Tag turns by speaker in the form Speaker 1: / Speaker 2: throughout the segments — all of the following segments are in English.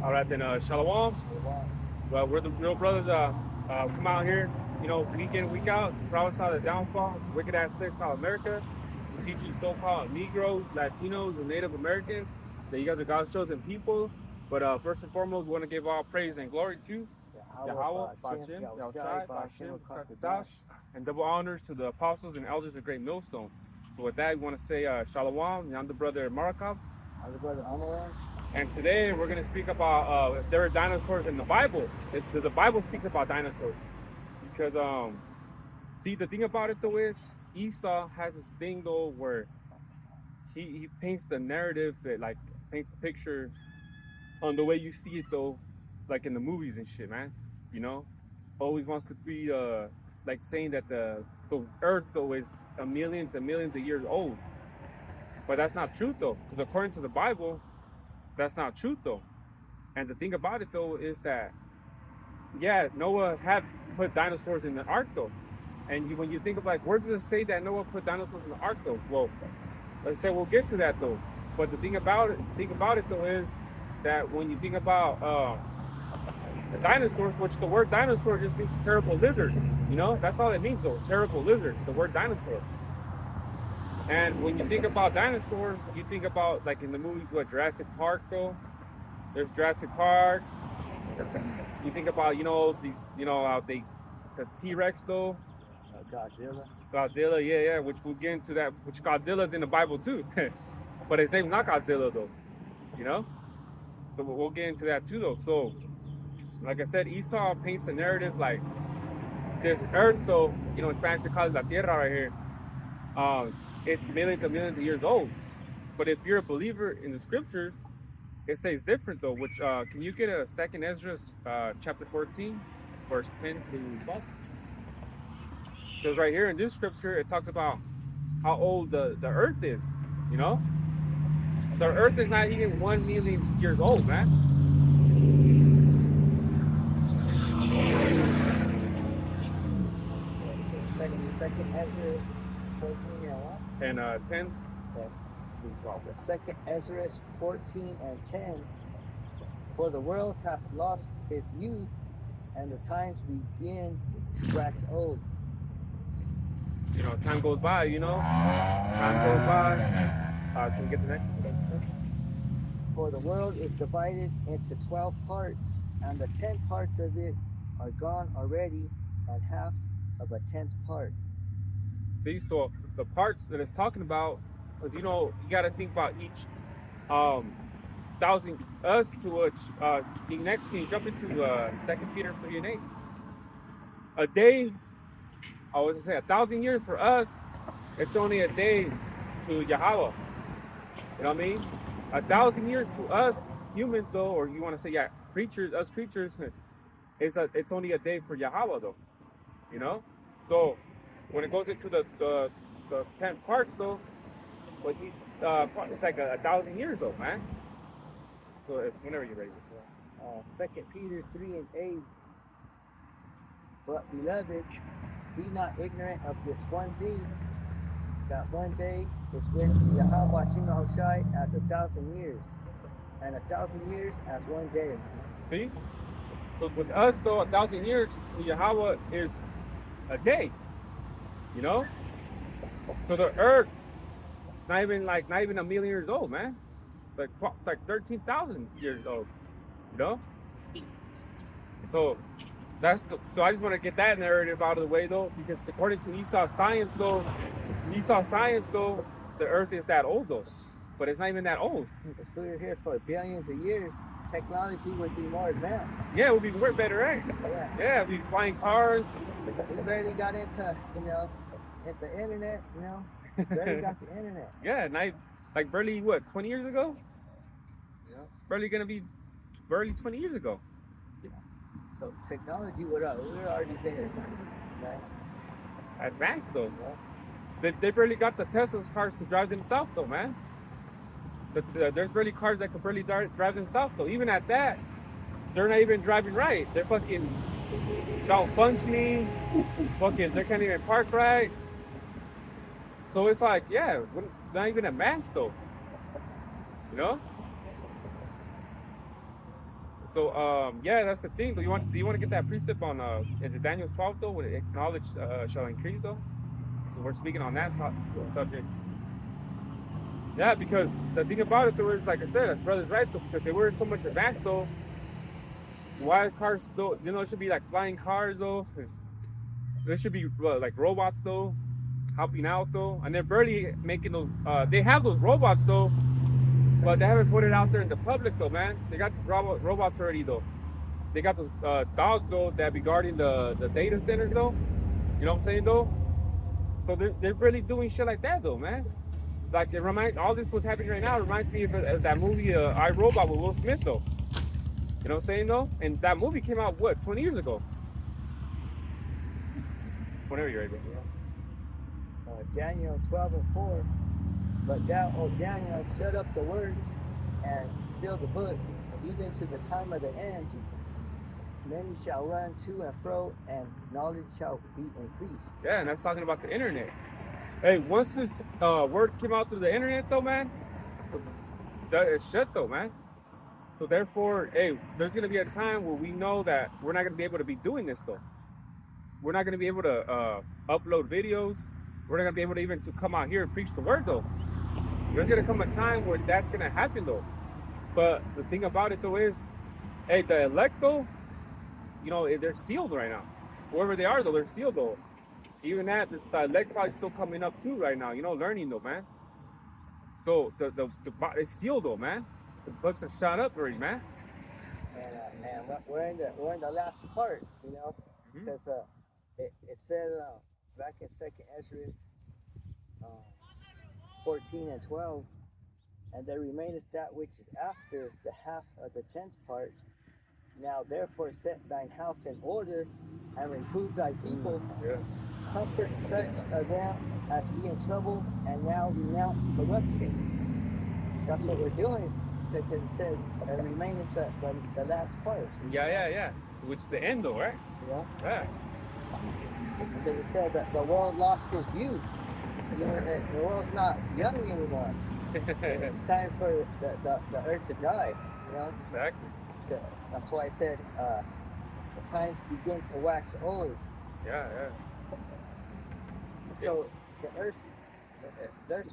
Speaker 1: All right, then, Shalom. Well, we're the real brothers. Come out here, week in, week out, to prophesy the downfall, wicked ass place called America. We teach you so-called Negroes, Latinos, and Native Americans that you guys are God's chosen people. But first and foremost, we want to give all praise and glory to Yahweh, Bashem, Yahushai, Bashem, Kakadash, and double honors to the apostles and elders of Great Millstone. So with that, we want to say Shalom. I'm the brother Marakab.
Speaker 2: I'm the brother Amaran.
Speaker 1: And today we're going to speak about if there are dinosaurs in the Bible. Does the Bible speaks about dinosaurs? Because see, the thing about it though is Esau has this thing though where he paints the narrative, that like paints the picture on the way you see it though, like in the movies and shit, man. Always wants to be like saying that the Earth though is millions and millions of years old, but that's not true though, because according to the Bible, that's not true though. And the thing about it though is that, yeah, Noah had put dinosaurs in the ark though. And when you think of like, where does it say that Noah put dinosaurs in the ark though? Well, like I said, we'll get to that though. But the thing about it though is that when you think about the dinosaurs, which the word dinosaur just means terrible lizard, that's all it means though, terrible lizard, the word dinosaur. And when you think about dinosaurs, you think about like in the movies, what, Jurassic Park though? There's Jurassic Park. You think about, these, the T-Rex though.
Speaker 2: Godzilla,
Speaker 1: yeah, which we'll get into that, which Godzilla's in the Bible too. But his name's not Godzilla though, So we'll get into that too though. So, like I said, Esau paints a narrative like this earth though, in Spanish they call it La Tierra right here. It's millions and millions of years old. But if you're a believer in the scriptures, it says different though, which can you get a second Ezra chapter 14, verse 10 to 12? Because right here in this scripture, it talks about how old the earth is, The earth is not even 1 million years old, man.
Speaker 2: Second Ezra 14
Speaker 1: and 10.
Speaker 2: Okay. The second Ezra 14 and 10. For the world hath lost its youth, and the times begin to wax old.
Speaker 1: Time goes by, Time goes by. Can you get the next one?
Speaker 2: For the world is divided into 12 parts, and the 10 parts of it are gone already, and half of a 10th part.
Speaker 1: See, so the parts that it's talking about, because you got to think about each thousand us to which next. Can you jump into 2 Peter 3 and 8? A day, I was gonna say 1,000 years for us, it's only a day to Yahweh. You know what I mean? 1,000 years to us humans though, or you want to say us creatures, it's only a day for Yahweh though. So when it goes into the 10 parts though, but each it's like 1,000 years though, man. So whenever you're ready.
Speaker 2: 2 Peter 3 and 8. But beloved, be not ignorant of this one thing, that one day is with Yahweh Shai as 1,000 years, and 1,000 years as one day.
Speaker 1: See? So with us though, 1,000 years to Yahweh is a day. So the earth, not even a million years old, man. Like 13,000 years old. So so I just want to get that narrative out of the way though, because according to Esau's science though, the earth is that old though. But it's not even that old.
Speaker 2: If we were here for billions of years, technology would be more advanced.
Speaker 1: Yeah, it would be way better, right? Yeah, we'd be flying cars.
Speaker 2: We barely got into, at the internet, barely got the internet.
Speaker 1: Yeah, like barely, what, 20 years ago?
Speaker 2: Yeah.
Speaker 1: Barely gonna be barely 20 years ago.
Speaker 2: Yeah. So technology would we're already there, right?
Speaker 1: Advanced though.
Speaker 2: Yeah.
Speaker 1: They barely got the Tesla's cars to drive themselves though, man. There's barely cars that can barely drive themselves though. Even at that, they're not even driving right. They're fucking malfunctioning. They can't even park right. So it's like, yeah, not even advanced though. So yeah, that's the thing. Do you want to get that precept on is it Daniel 12 though? When knowledge shall increase though? We're speaking on that subject. Yeah, because the thing about it though is, like I said, that's brother's right though, because they were so much advanced though. Why cars though? It should be like flying cars though. There should be like robots though, helping out though, and they're barely making those. They have those robots though, but they haven't put it out there in the public though, man. They got these robots already though. They got those dogs though that be guarding the data centers though. You know what I'm saying though? So they're really doing shit like that though, man. Like all this what's happening right now reminds me of that movie I, Robot with Will Smith though. You know what I'm saying though? And that movie came out what 20 years ago. Whenever you're ready.
Speaker 2: Daniel 12:4. But thou, O Daniel, shut up the words and seal the book, even to the time of the end. Many shall run to and fro, and knowledge shall be increased.
Speaker 1: Yeah, and that's talking about the internet. Hey, once this word came out through the internet, though, man, it's shut, though, man. So therefore, hey, there's gonna be a time where we know that we're not gonna be able to be doing this, though. We're not gonna be able to upload videos. We're not gonna be able to even to come out here and preach the word, though. There's gonna come a time where that's gonna happen, though. But the thing about it, though, is, hey, the elect, though, they're sealed right now. Whoever they are, though, they're sealed, though. Even that, the elect probably still coming up too right now. Learning though, man. So it's sealed though, man. The books are shot up already, man.
Speaker 2: And we're in the last part, because it said back in 2nd Ezra 14:12, and there remaineth that which is after the half of the 10th part. Now therefore set thine house in order, and reprove thy people.
Speaker 1: Yeah.
Speaker 2: Comfort such of them as be in trouble, and now renounce corruption. That's what we're doing, because it said remaineth the last part.
Speaker 1: Yeah. Which is the end though, right? Yeah.
Speaker 2: Because it said that the world lost its youth. The world's not young anymore. It's time for the earth to die.
Speaker 1: Exactly.
Speaker 2: That's why I said the times begin to wax old.
Speaker 1: Yeah.
Speaker 2: So the earth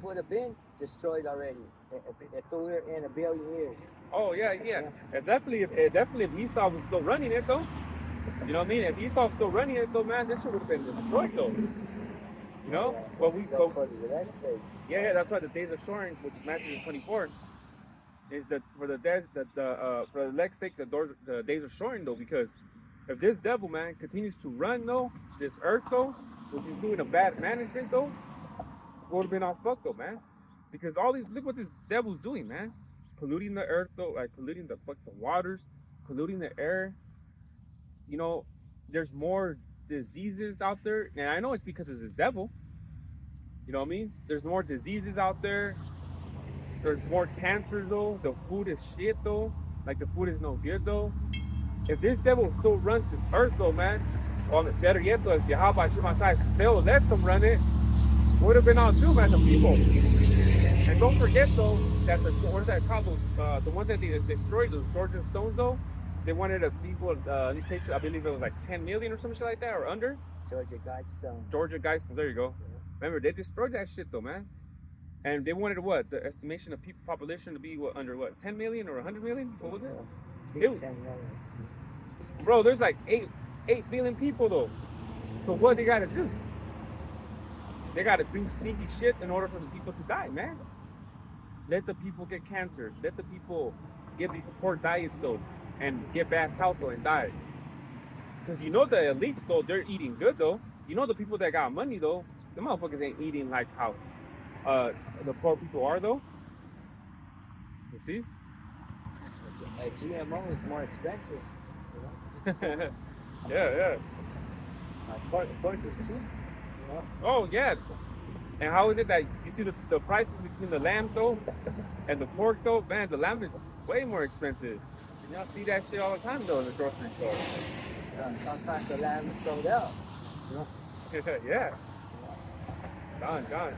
Speaker 2: would have been destroyed already if we were in 1 billion years.
Speaker 1: Oh yeah. It definitely if Esau was still running it though. You know what I mean? If Esau was still running it though, man, this shit would have been destroyed though. Yeah, that's why the days of shoring, which is Matthew 24, is for the elect's sake, the days of shoring though, because if this devil, man, continues to run though, this earth though, which is doing a bad management though, would have been all fucked though, man. Because look what this devil's doing, man. Polluting the earth though, like polluting the waters, polluting the air. There's more diseases out there, and I know it's because it's this devil. You know what I mean? There's more diseases out there. There's more cancers though. The food is shit though. Like the food is no good though. If this devil still runs this earth though, man, or better yet though, if Yahweh Shemashai still lets them run it, would have been all doomed as the people. And don't forget though that what is that called? The ones that they destroyed, those Georgia stones though, they wanted people. I believe it was like 10 million or some shit like that, or under.
Speaker 2: Georgia Guidestones.
Speaker 1: Georgia Guidestones. There you go. Remember, they destroyed that shit though, man. And they wanted the estimation of people population to be under 10 million or 100 million? What was it?
Speaker 2: It was 10 million.
Speaker 1: Bro, there's like 8 billion people though. So what they gotta do? They gotta do sneaky shit in order for the people to die, man. Let the people get cancer. Let the people get these poor diets though, and get bad health though and die. Because the elites though, they're eating good though. The people that got money though, the motherfuckers ain't eating like how the poor people are though. You see?
Speaker 2: A GMO is more expensive.
Speaker 1: Yeah.
Speaker 2: Pork is cheap.
Speaker 1: Oh yeah. And how is it that you see the prices between the lamb though and the pork though? Man, the lamb is way more expensive. And y'all see that shit all the time though in the grocery store.
Speaker 2: Sometimes the lamb is sold out.
Speaker 1: Yeah. Gone.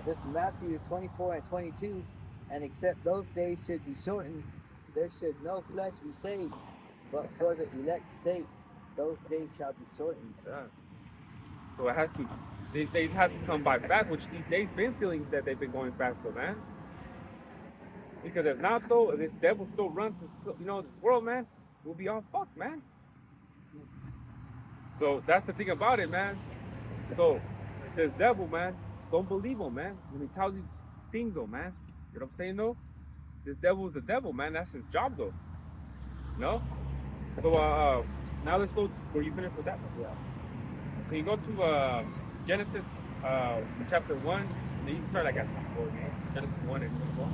Speaker 2: This is Matthew 24:22, and except those days should be shortened, there should no flesh be saved, but for the elect's sake, those days shall be shortened.
Speaker 1: Yeah. So it has to. These days have to come by fast, which these days been feeling that they've been going fast though, man. Because if not though, if this devil still runs this, this world, man, we'll be all fucked, man. So that's the thing about it, man. So this devil, man, don't believe him, man. When he tells you these things, though, man. You know what I'm saying, though? This devil is the devil, man. That's his job, though. You know? So now let's go to where you finished with that.
Speaker 2: Yeah.
Speaker 1: Can you go to Genesis chapter 1? And then you can start like at 24, man. Genesis 1 and 24.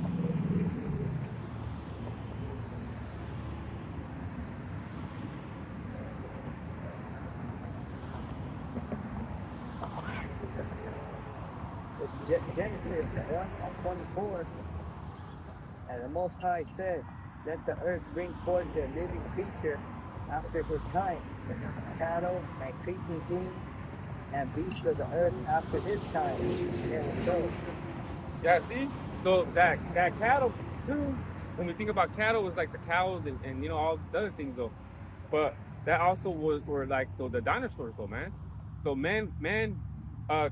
Speaker 2: It's Genesis 1:24, and the Most High said, "Let the earth bring forth a living creature after his kind, cattle and creeping thing, and beasts of the earth after his kind." And so,
Speaker 1: Yeah, see? So that cattle too, when we think about cattle, it's like the cows and all these other things though. But that also were like the dinosaurs though, man. So man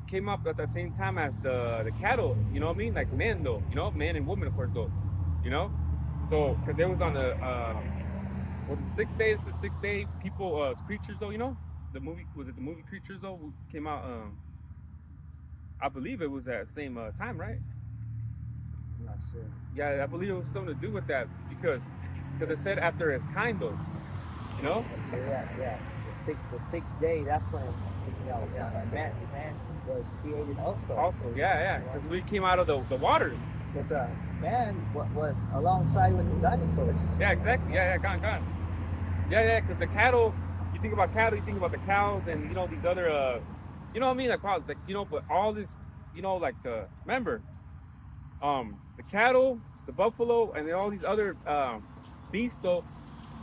Speaker 1: came up at the same time as the cattle, you know what I mean? Like men though, men and women of course though. So because it was on the the 6th day, it's the 6th day people creatures though, the movie the movie Creatures though came out I believe it was at the same time, right?
Speaker 2: I'm not sure.
Speaker 1: Yeah, I believe it was something to do with that because it said after its kind though,
Speaker 2: Yeah. The sixth day, that's when man was created also.
Speaker 1: Also, yeah, because we came out of the waters.
Speaker 2: Because man was alongside with the dinosaurs.
Speaker 1: Yeah, exactly. Yeah, gone. Yeah, because the cattle, you think about cattle, you think about the cows and these other you know what I mean, like probably but all this, like remember, the cattle, the buffalo, and then all these other beasts though,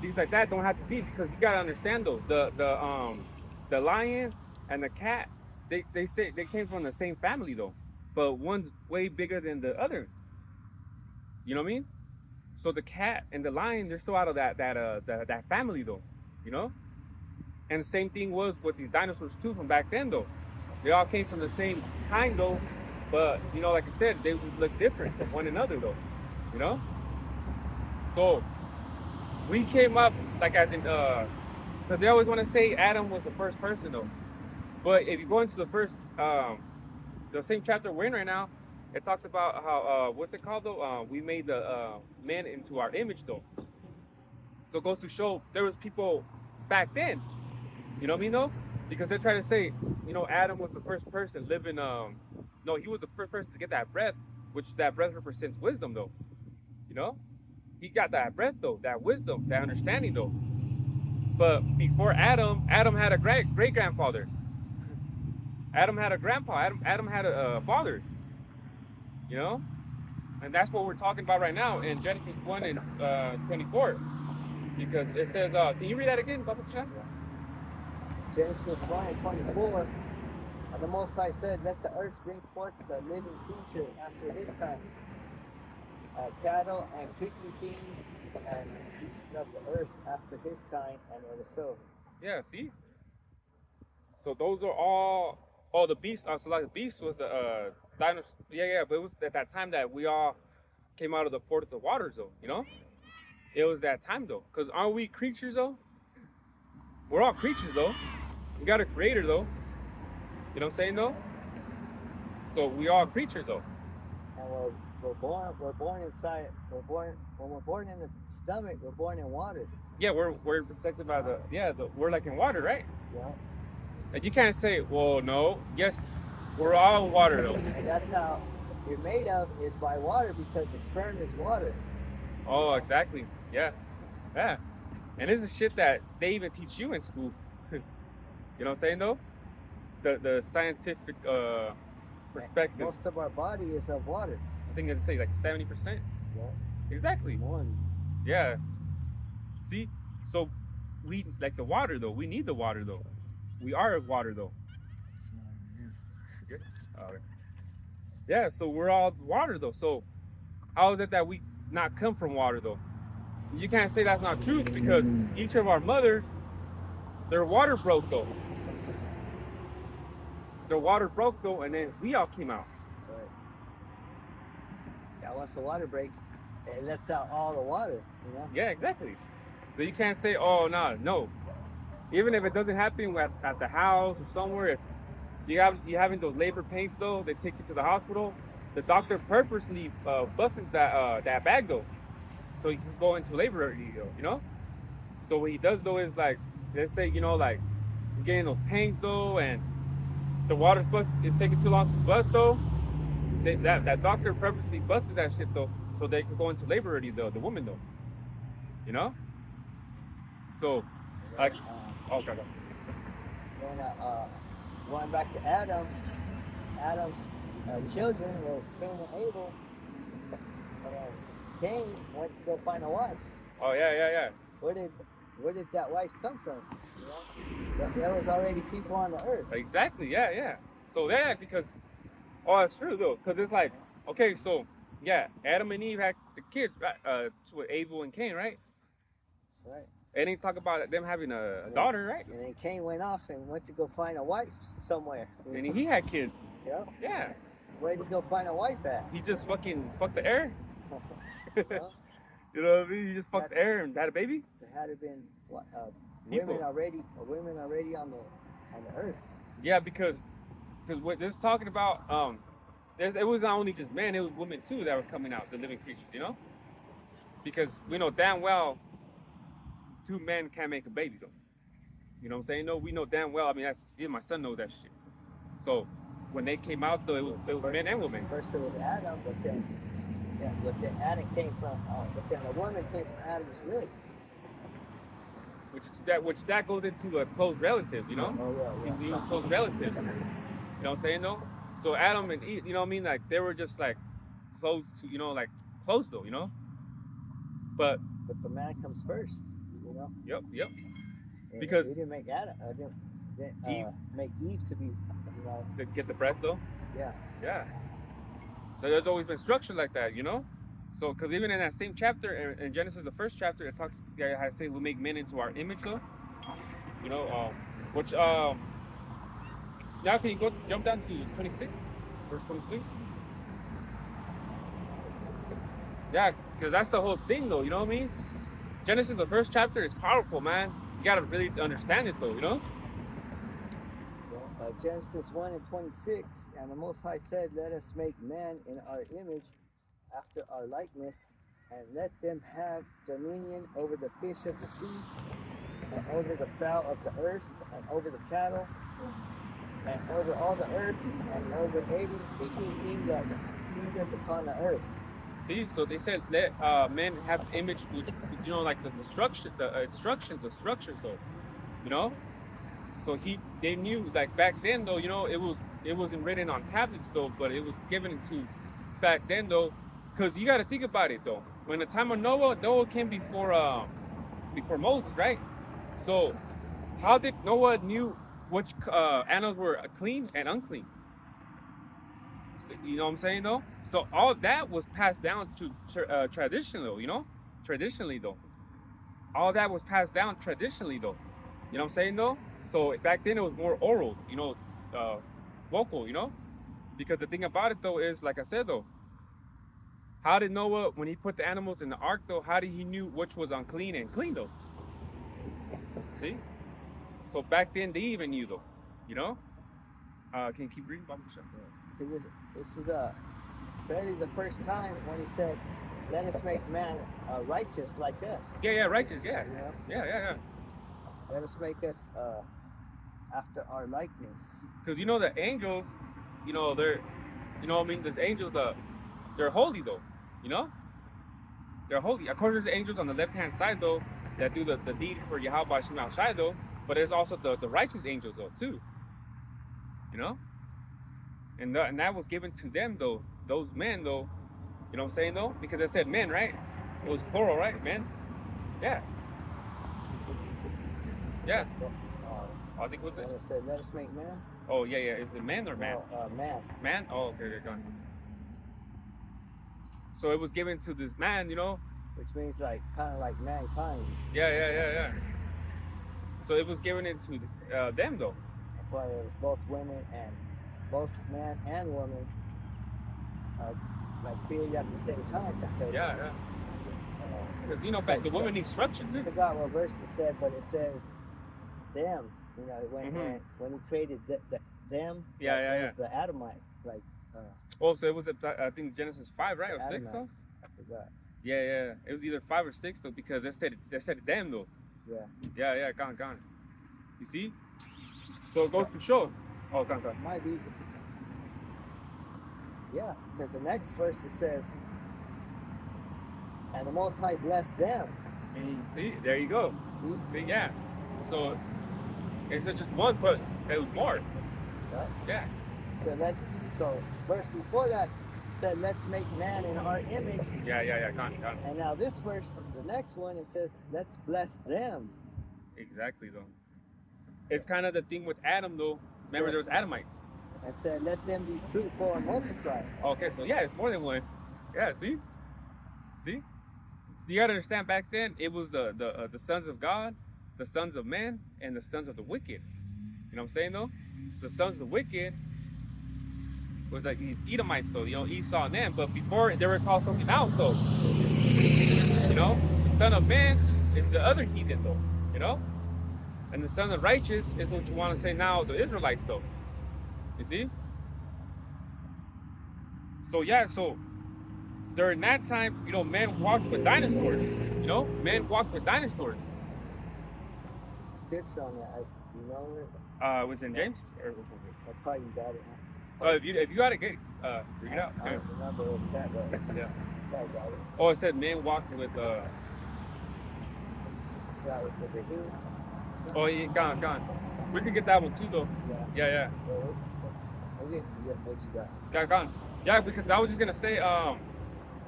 Speaker 1: things like that don't have to be, because you gotta understand though, the lion and the cat, they say they came from the same family though, but one's way bigger than the other. You know what I mean? So the cat and the lion, they're still out of that family though, And the same thing was with these dinosaurs too from back then though. They all came from the same kind though, but like I said, they just look different from one another though, So we came up like as in because they always want to say Adam was the first person though. But if you go into the first the same chapter we're in right now, it talks about how what's it called though? We made the man into our image though. So it goes to show there was people back then. You know what I mean though? Because they're trying to say, Adam was the first person living no, he was the first person to get that breath, which that breath represents wisdom though. He got that breath though, that wisdom, that understanding though. But before Adam had a great grandfather. Adam had a grandpa. Adam had a father. And that's what we're talking about right now in Genesis 1 and 24. Because it says, can you read that again, Baba Chan?
Speaker 2: Genesis 1 and 24. And the Most High said, "Let the earth bring forth the living creature after his kind, cattle and creeping thing, and beasts of the earth after his kind," and it was so.
Speaker 1: Yeah, see? So those are all the beasts. So like the beast was the dinosaur. Yeah, but it was at that time that we all came out of the fort of the waters though, It was that time though. Because aren't we creatures though? We're all creatures though. We got a creator though. You know what I'm saying though? So we are creatures though.
Speaker 2: And we're born inside, when we're born in the stomach, we're born in water.
Speaker 1: Yeah, we're protected by we're like in water, right?
Speaker 2: Yeah.
Speaker 1: And you can't say, well, no, yes, we're all water though.
Speaker 2: And that's how you're made of, is by water, because the sperm is water.
Speaker 1: Oh, exactly. Yeah. And this is shit that they even teach you in school. You know what I'm saying though? The scientific perspective.
Speaker 2: Most of our body is of water.
Speaker 1: I think they'd say like 70%.
Speaker 2: Yeah.
Speaker 1: Exactly.
Speaker 2: More.
Speaker 1: Yeah. See? So we like the water though. We need the water though. We are water though. Good? Alright. Yeah, so we're all water though. So how is it that we not come from water though? You can't say that's not truth because each of our mothers, their water broke though. Their water broke though, and then we all came out.
Speaker 2: So yeah, once the water breaks, it lets out all the water, you know?
Speaker 1: Yeah, exactly. So you can't say, oh, no. Even if it doesn't happen at the house or somewhere, if you're having those labor pains though, they take you to the hospital. The doctor purposely busts that bag though, so you can go into labor early though, you know. So what he does though is like, let's say like you're getting those pains though, and the water's bust is taking too long to bust though. That doctor purposely busts that shit though, so they can go into labor early though, the woman though, you know. So like, okay.
Speaker 2: Then going back to Adam, Adam's children was Cain and Abel. Cain went to go find a wife.
Speaker 1: Oh yeah.
Speaker 2: Where did that wife come from? You know? There was already people on the earth.
Speaker 1: Exactly. Yeah. So because it's true though, because it's like, okay, so yeah, Adam and Eve had the kids, right? With Abel and Cain, right?
Speaker 2: Right.
Speaker 1: And they talk about them having a daughter, right?
Speaker 2: And then Cain went off and went to go find a wife somewhere.
Speaker 1: And he had kids.
Speaker 2: Yeah.
Speaker 1: Yeah.
Speaker 2: Where did he go find a wife at?
Speaker 1: He just fucking fucked the air.
Speaker 2: Well,
Speaker 1: You know what I mean? He just fucked the air and had a baby.
Speaker 2: There had been women already on the earth.
Speaker 1: Yeah, because what this is talking about, it was not only just men, it was women too that were coming out, the living creatures, you know? Because we know damn well 2 men can't make a baby though. You know what I'm saying? No, we know damn well. I mean, even my son knows that shit. So when they came out though, it was men and women.
Speaker 2: First it was Adam, but then Adam came from, but then the woman came from Adam's rib.
Speaker 1: Which that goes into a close relative, you know?
Speaker 2: Oh, yeah.
Speaker 1: He was close relative. You know what I'm saying though? So Adam and Eve, you know what I mean? Like they were just like close to, you know, like close though, you know? But
Speaker 2: the man comes first, you know?
Speaker 1: Yep.
Speaker 2: And
Speaker 1: Because
Speaker 2: he didn't make Adam, make Eve to be, you know.
Speaker 1: To get the breath though?
Speaker 2: Yeah.
Speaker 1: So there's always been structure like that, you know? So, because even in that same chapter, in Genesis, the first chapter, it talks, how it says we make men into our image though. You know, now can you jump down to 26, verse 26? Yeah, because that's the whole thing though, you know what I mean? Genesis, the first chapter is powerful, man. You gotta really understand it though, you know?
Speaker 2: Genesis 1 and 26, and the Most High said, let us make man in our image, after our likeness, and let them have dominion over the fish of the sea, and over the fowl of the earth, and over the cattle, and over all the earth, and over every creeping thing that feedeth upon the earth.
Speaker 1: See, so they said let men have image, which, you know, like the structure, the instructions, the structures though, you know? So they knew, like back then though, you know, it wasn't written on tablets though, but it was given to back then though, because you got to think about it though. When the time of Noah came before Moses, right? So how did Noah knew which animals were clean and unclean? You know what I'm saying though? So all that was passed down to traditionally, you know, traditionally though. All that was passed down traditionally though. You know what I'm saying though? So back then it was more oral, you know, vocal, you know? Because the thing about it though is, like I said though, how did Noah, when he put the animals in the ark though, how did he knew which was unclean and clean though? See? So back then they even knew though, you know? Can you keep reading?
Speaker 2: This is barely the first time when he said, let us make man righteous like us.
Speaker 1: Yeah, righteous, yeah.
Speaker 2: You know?
Speaker 1: Yeah.
Speaker 2: Let us make us after our likeness.
Speaker 1: Because you know the angels, you know, they're, you know what I mean? There's angels, they're holy though, you know? They're holy. Of course there's angels on the left-hand side though, that do the deed for Yahweh Shema Shai though, but there's also the righteous angels though too, you know? And that was given to them though, those men though, you know what I'm saying though? Because I said men, right? It was plural, right? Men? Yeah. I think was it?
Speaker 2: It said, let us make man.
Speaker 1: Oh yeah. Is it man or man?
Speaker 2: No, man.
Speaker 1: Man? Oh, okay, gone. So it was given to this man, you know,
Speaker 2: which means like kind of like mankind.
Speaker 1: Yeah. So it was given into them though.
Speaker 2: That's why it was both women and both man and woman like created at the same time. Because,
Speaker 1: Yeah. Because you know, back the women need structure
Speaker 2: I
Speaker 1: too.
Speaker 2: forgot what verse it said, but it says them. You know, when he created them.
Speaker 1: Yeah.
Speaker 2: The Adamite, like.
Speaker 1: Oh, so it was I think Genesis 5, right, or 6
Speaker 2: Adamites.
Speaker 1: though?
Speaker 2: I forgot.
Speaker 1: Yeah. It was either 5 or 6 though, because they said them though. Yeah. Gone. You see? So it goes to show. Oh, gone.
Speaker 2: Might be. Yeah, because the next verse it says, and the Most High blessed them.
Speaker 1: See, there you go. See, yeah. So it's not just one, but it was more.
Speaker 2: Right?
Speaker 1: Yeah.
Speaker 2: So verse before that said, let's make man in our image.
Speaker 1: Yeah. Gone.
Speaker 2: And now this verse, the next one, it says, let's bless them.
Speaker 1: Exactly though. It's kind of the thing with Adam though. Remember there was Adamites.
Speaker 2: And said, let them be fruitful and multiply.
Speaker 1: Okay, so yeah, it's more than one. Yeah, see? So you gotta understand, back then it was the sons of God, the sons of men, and the sons of the wicked. You know what I'm saying though? So the sons of the wicked was like these Edomites though, you know, Esau and them. But before they were called something else though. You know, the son of man is the other heathen though. You know, and the son of righteous is what you want to say now, the Israelites though. You see? So yeah, so during that time, you know, men walked with dinosaurs. You know, men walked with dinosaurs.
Speaker 2: There's a scripture on that. You know it?
Speaker 1: It was in James, or which was it?
Speaker 2: I probably got it.
Speaker 1: Oh, if you got it, bring it out.
Speaker 2: I don't remember what it's at, but
Speaker 1: Yeah.
Speaker 2: I got it.
Speaker 1: Oh, it said men walked with
Speaker 2: Yeah, with the behemoth.
Speaker 1: Oh, yeah, gone. We could get that one too, though. Yeah.
Speaker 2: Okay, what you got?
Speaker 1: Gone. Yeah, because I was just gonna say,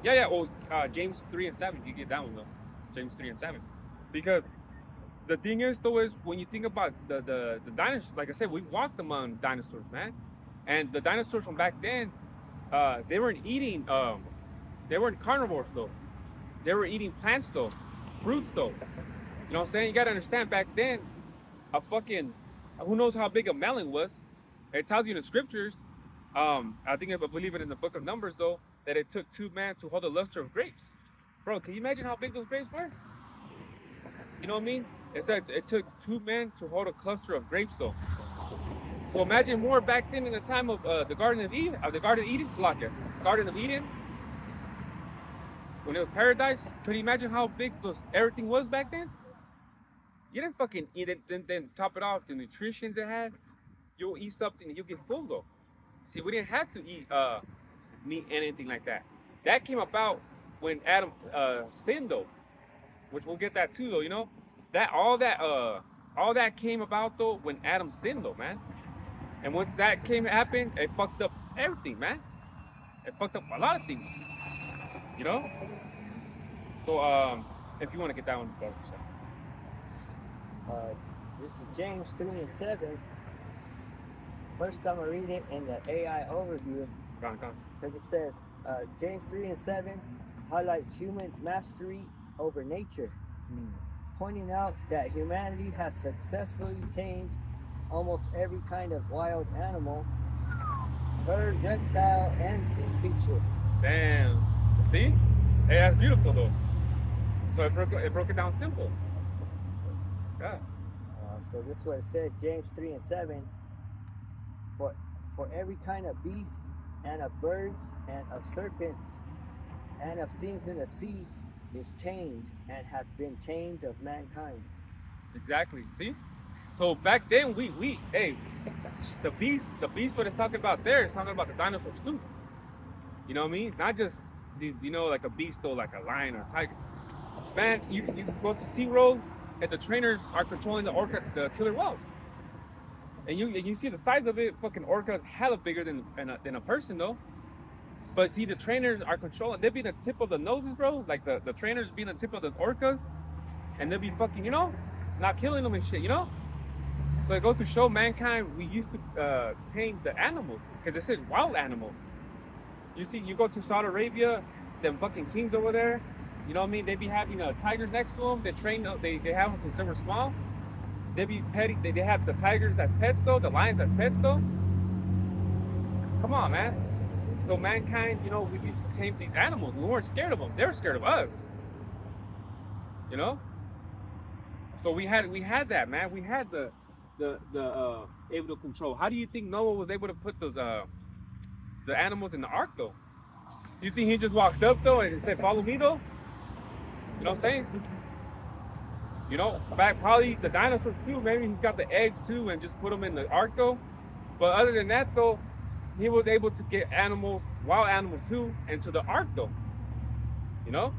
Speaker 1: yeah. Well, James 3 and 7. You get that one though. James 3 and 7. Because the thing is, though, is when you think about the dinosaurs, like I said, we walked among dinosaurs, man. And the dinosaurs from back then, they weren't eating. They weren't carnivores though. They were eating plants though, fruits though. You know what I'm saying? You gotta understand, back then, a fucking, who knows how big a melon was. It tells you in the scriptures, I believe it in the book of Numbers though, that it took 2 men to hold a luster of grapes. Bro, can you imagine how big those grapes were? You know what I mean? It said it took 2 men to hold a cluster of grapes though. So imagine more back then in the time of the Garden of Eden, Garden of Eden, when it was paradise. Can you imagine how big everything was back then? You didn't fucking eat it, then top it off, the nutritions it had. You'll eat something and you'll get full though. See, we didn't have to eat meat, anything like that. That came about when Adam sinned though, which we'll get that too though, you know? All that came about though when Adam sinned though, man. And once that happened, it fucked up everything, man. It fucked up a lot of things. You know? So if you want to get that one, go.
Speaker 2: This is James 3 and 7. First time I read it in the AI overview.
Speaker 1: Gone.
Speaker 2: Because it says, James 3 and 7 highlights human mastery over nature, pointing out that humanity has successfully tamed almost every kind of wild animal, bird, reptile, and sea creature.
Speaker 1: Damn. See? Hey, that's beautiful though. So it broke it down simple. Yeah.
Speaker 2: So this is what it says, James 3 and 7. For every kind of beast, and of birds, and of serpents, and of things in the sea is tamed, and hath been tamed of mankind.
Speaker 1: Exactly. See? So back then hey, the beast what it's talking about there is talking about the dinosaurs too. You know what I mean? Not just these, you know, like a beast or like a lion or a tiger. Man, you go to SeaWorld and the trainers are controlling the killer whales. And you see the size of it, fucking orca is hella bigger than a person though. But see, the trainers are controlling, they'll be the tip of the noses, bro. Like the trainers being the tip of the orcas, and they'll be fucking, you know, not killing them and shit, you know? So it goes to show mankind, we used to tame the animals, because they said wild animals. You see, you go to Saudi Arabia, them fucking kings over there, You know what I mean? They be having tigers next to them. They train. They have them since they were small. They be petty. They have the tigers as pets though. The lions as pets though. Come on, man. So mankind, you know, we used to tame these animals. We weren't scared of them. They were scared of us. You know. So we had that, man. We had the able to control. How do you think Noah was able to put those the animals in the ark though? Do you think he just walked up though and said, "Follow me," though? You know what I'm saying? You know, back probably the dinosaurs too. Maybe he got the eggs too and just put them in the ark though. But other than that though, he was able to get animals, wild animals too, into the ark though. You know,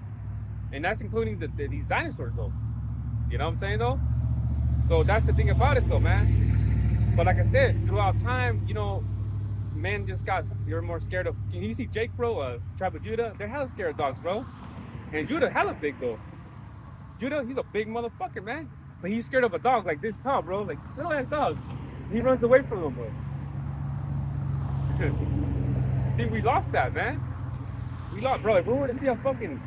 Speaker 1: and that's including these dinosaurs though. You know what I'm saying though? So that's the thing about it though, man. But like I said, throughout time, you know, men just you're more scared of. You see Jake, bro, tribe of Judah, they're hella scared of dogs, bro. And Judah hella big though. Judah, he's a big motherfucker, man. But he's scared of a dog like this tall, bro. Like this little ass dog. He runs away from him, bro. See, we lost that, man. We lost, bro. If we were to see a fucking,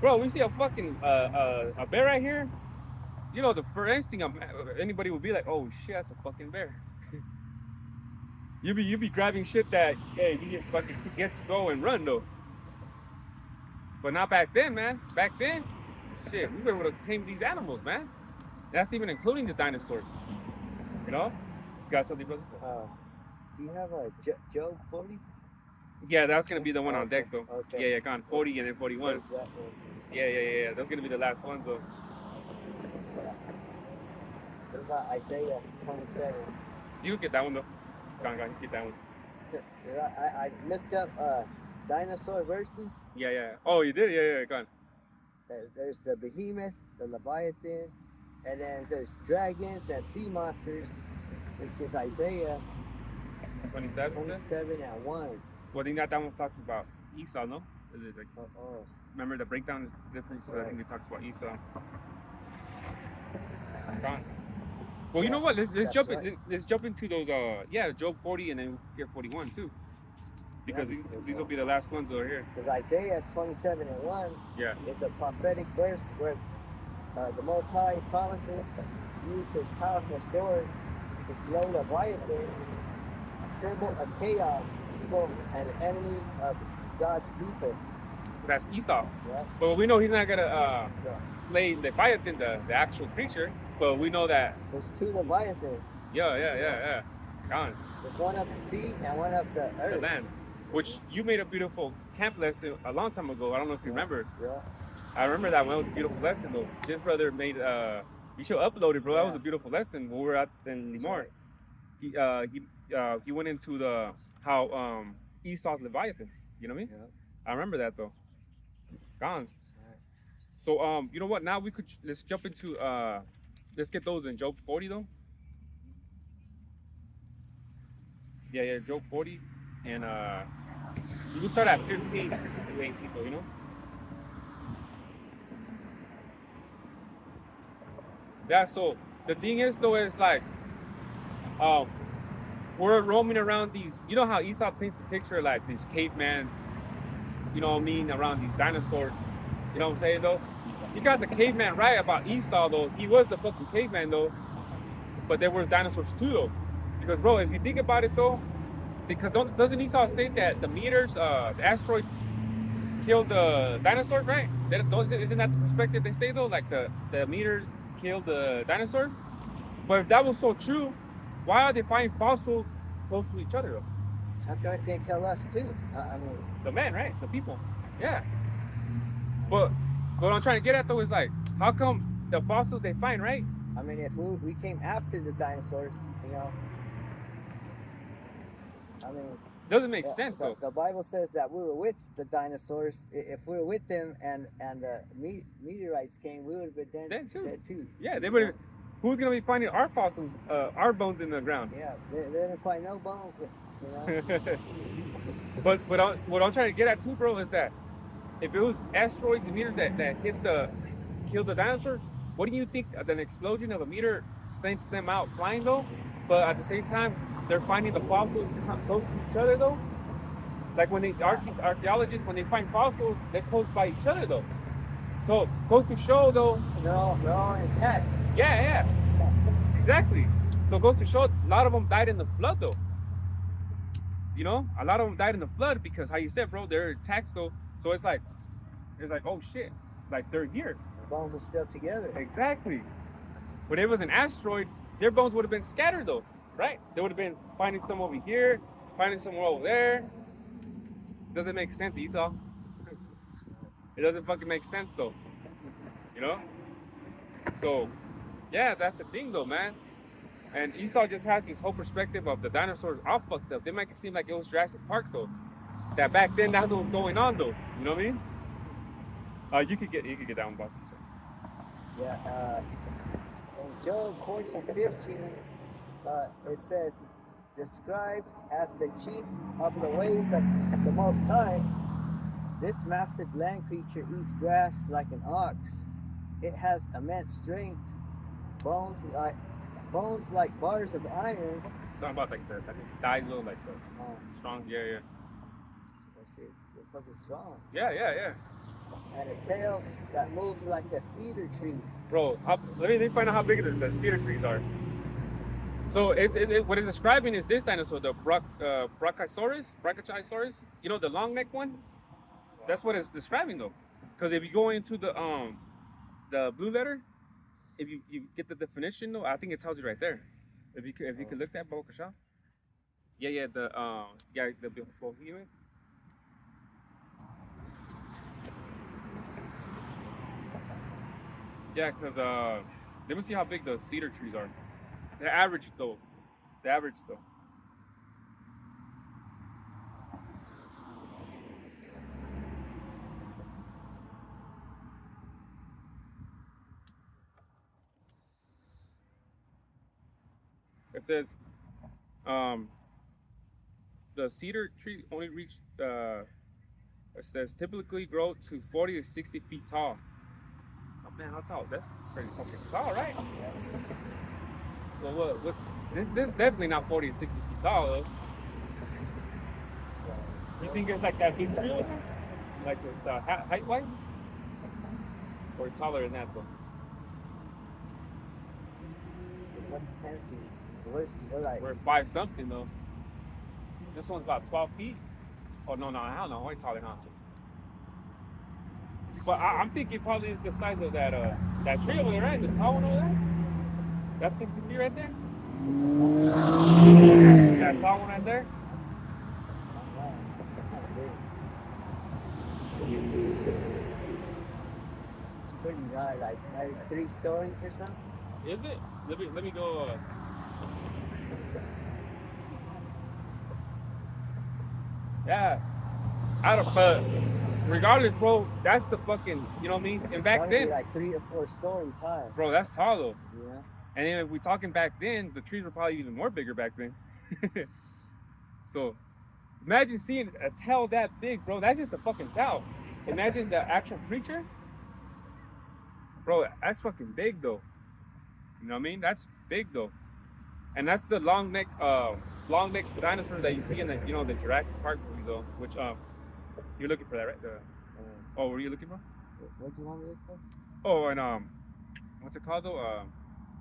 Speaker 1: bro, we see a fucking a bear right here. You know, the first instinct anybody would be like, "Oh shit, that's a fucking bear." you be grabbing shit that, hey, you fucking get to go and run though. But not back then, man. Back then, shit, we were able to tame these animals, man. That's even including the dinosaurs. You know? Got something, brother?
Speaker 2: Do you have a Job 40?
Speaker 1: Yeah, that's gonna be the one on deck though.
Speaker 2: Okay.
Speaker 1: Yeah, gone 40 and then 41. Yeah. That's gonna be the last ones though.
Speaker 2: What about Isaiah 27?
Speaker 1: You can get that one though. Gone, you get that one.
Speaker 2: I looked up dinosaur verses.
Speaker 1: Yeah. Oh, you did? Yeah, gone.
Speaker 2: There's the behemoth, the leviathan, and then there's dragons and sea monsters, which is Isaiah
Speaker 1: 27
Speaker 2: and 1.
Speaker 1: Well, I think that one talks about Esau, no? Is it like,
Speaker 2: Oh.
Speaker 1: remember the breakdown is different, so I think it talks about Esau. Gone. Well, you know what? Let's jump into those. Job 40 and then get 41 too, because these will be the last ones over here.
Speaker 2: Because Isaiah 27 and 1 is a prophetic verse where the Most High promises to use His powerful sword to slay Leviathan, a symbol of chaos, evil, and enemies of God's people.
Speaker 1: That's Esau.
Speaker 2: Yeah.
Speaker 1: But we know he's not gonna slay Leviathan, the actual creature. But we know that
Speaker 2: there's two Leviathans.
Speaker 1: Yeah. Gone.
Speaker 2: There's one of the sea and one of the earth.
Speaker 1: The land. Which you made a beautiful camp lesson a long time ago. I don't know if you remember.
Speaker 2: Yeah.
Speaker 1: I remember that one. It was a beautiful lesson though. This brother made you should upload it, bro. That was a beautiful lesson when we were out in Limor. Right. He went into how Esau's Leviathan. You know what I mean?
Speaker 2: Yeah.
Speaker 1: I remember that though. Gone. Right. So you know what? Now let's jump into let's get those in Job 40 though. Yeah, Job 40, and you can start at 15 to 18 though, you know. Yeah. So the thing is though, is like, we're roaming around these. You know how Esau paints the picture like these caveman. You know what I mean? Around these dinosaurs. You know what I'm saying though? You got the caveman right about Esau though. He was the fucking caveman though. But there was dinosaurs too though. Because bro, if you think about it though, because doesn't Esau say that the meteors, the asteroids killed the dinosaurs, right? Isn't that the perspective they say though? Like the meteors killed the dinosaurs? But if that was so true, why are they finding fossils close to each other though?
Speaker 2: How come they kill us too? I mean,
Speaker 1: the men, right? The people. Yeah. But what I'm trying to get at though is like, how come the fossils they find, right?
Speaker 2: I mean, if we came after the dinosaurs, you know. I mean,
Speaker 1: doesn't make sense though.
Speaker 2: The Bible says that we were with the dinosaurs. If we were with them and the meteorites came, we would have been dead too.
Speaker 1: Yeah, they would. Who's gonna be finding our fossils, our bones in the ground?
Speaker 2: Yeah, they didn't find no bones. You know?
Speaker 1: But what I'm trying to get at too, bro, is that if it was asteroids and meteors that killed the dinosaurs, what do you think an explosion of a meteor sends them out flying though? But at the same time, they're finding the fossils close to each other though. Like when archaeologists, when they find fossils, they're close by each other though. So goes to show though.
Speaker 2: They're all intact.
Speaker 1: Yeah, exactly. So it goes to show a lot of them died in the flood though. You know, a lot of them died in the flood because how you said, bro, they're taxed though. So it's like, oh shit, like they're here.
Speaker 2: The bones are still together.
Speaker 1: Exactly. But if it was an asteroid, their bones would have been scattered though, right? They would have been finding some over here, finding some over there. Doesn't make sense, Esau. It doesn't fucking make sense though. You know? So, yeah, that's the thing though, man. And Esau just has this whole perspective of the dinosaurs all fucked up. They make it seem like it was Jurassic Park though. That back then that's what was going on though. You know what I mean? You could get that one, boss.
Speaker 2: Yeah. In Job 40:15, it says, described as the chief of the ways of the Most High, this massive land creature eats grass like an ox. It has immense strength, bones like bars of iron.
Speaker 1: Talking about like the Daiso, like the strong, yeah.
Speaker 2: Let's see, it's fucking strong.
Speaker 1: Yeah.
Speaker 2: And a tail that moves like a cedar tree.
Speaker 1: Bro, let me find out how big the cedar trees are. So what it's describing is this dinosaur, the Brachiosaurus. You know, the long neck one. That's what it's describing though. Because if you go into the blue letter, if you get the definition though, I think it tells you right there. If you could look that Bokasha. Yeah, the Bohemian. Yeah, because let me see how big the cedar trees are. The average though. It says the cedar tree only reached it says typically grow to 40 to 60 feet tall. Oh man, how tall? That's pretty fucking tall, right? So what's this definitely not 40 to 60 feet tall though. You think it's like that big tree over there? Like the height wise? Or taller than that though?
Speaker 2: What's 10 feet?
Speaker 1: We're 5 something though. This one's about 12 feet. Oh no, I don't know. Way taller than that. But I'm thinking probably it's the size of that tree over there, right? The tall one over there. That's 60 feet right there. That tall one right there.
Speaker 2: It's pretty high, like maybe 3 stories or something.
Speaker 1: Is it? Let me go. Yeah. I don't. But regardless, bro, that's the fucking. You know what I mean? And back then,
Speaker 2: like 3 or 4 stories high.
Speaker 1: Bro, that's tall though.
Speaker 2: Yeah.
Speaker 1: And then if we're talking back then, the trees were probably even more bigger back then. So imagine seeing a tail that big, bro. That's just a fucking tail. Imagine the actual creature. Bro, that's fucking big though. You know what I mean? That's big though. And that's the long neck dinosaur that you see in the the Jurassic Park movies though. Which you're looking for that, right? Oh, were you looking for?
Speaker 2: What do you want me to look for?
Speaker 1: Oh, and what's it called though?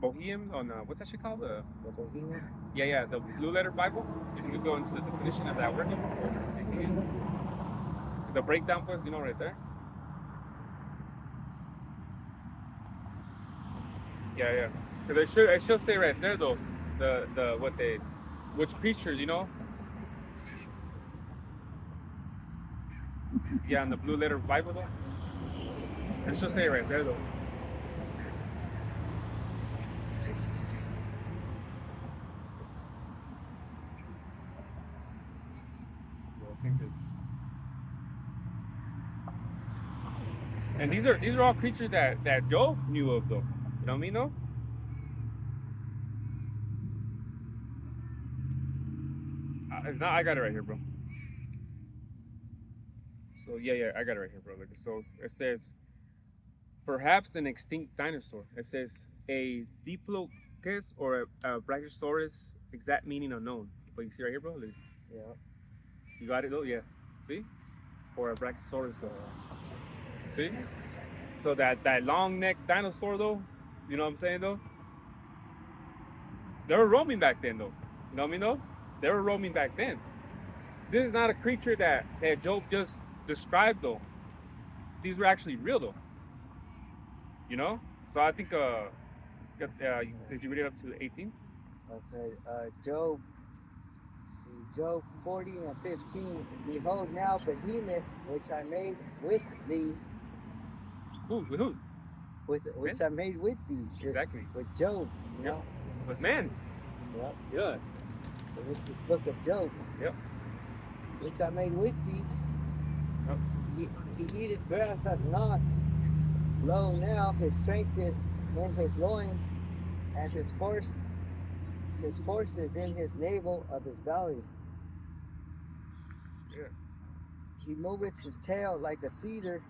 Speaker 1: Bohemian on what's that shit called?
Speaker 2: The Bohemian?
Speaker 1: Yeah, the Blue Letter Bible. If you go into the definition of that word, the breakdown was, right there. Yeah. Because it should say right there though, which creatures, Yeah, in the Blue Letter Bible though. It should say right there though. And these are all creatures that Job knew of though. You know what I mean though? If not, I got it right here, bro. So yeah, I got it right here, bro. So it says, perhaps an extinct dinosaur. It says a Diplodocus or a Brachiosaurus, exact meaning unknown. But you see right here, bro?
Speaker 2: Yeah.
Speaker 1: You got it though? Yeah. See? Or a Brachiosaurus though. See? So that long neck dinosaur though, you know what I'm saying though? They were roaming back then though. You know what I mean though? They were roaming back then. This is not a creature that Job just described though. These were actually real though. You know? So I think did you read it up to 18?
Speaker 2: Okay, Job. See, Job 40 and 15. Behold now Behemoth, which I made with thee.
Speaker 1: Who? With who?
Speaker 2: Which I made with thee.
Speaker 1: Exactly.
Speaker 2: With Job. You know?
Speaker 1: With man.
Speaker 2: Yep.
Speaker 1: Yeah.
Speaker 2: So this is the book of Job.
Speaker 1: Yep.
Speaker 2: Which I made with thee.
Speaker 1: Yep.
Speaker 2: He eateth grass as an ox. Lo now his strength is in his loins, and his force is in his navel of his belly.
Speaker 1: Yeah.
Speaker 2: He moveth his tail like a cedar.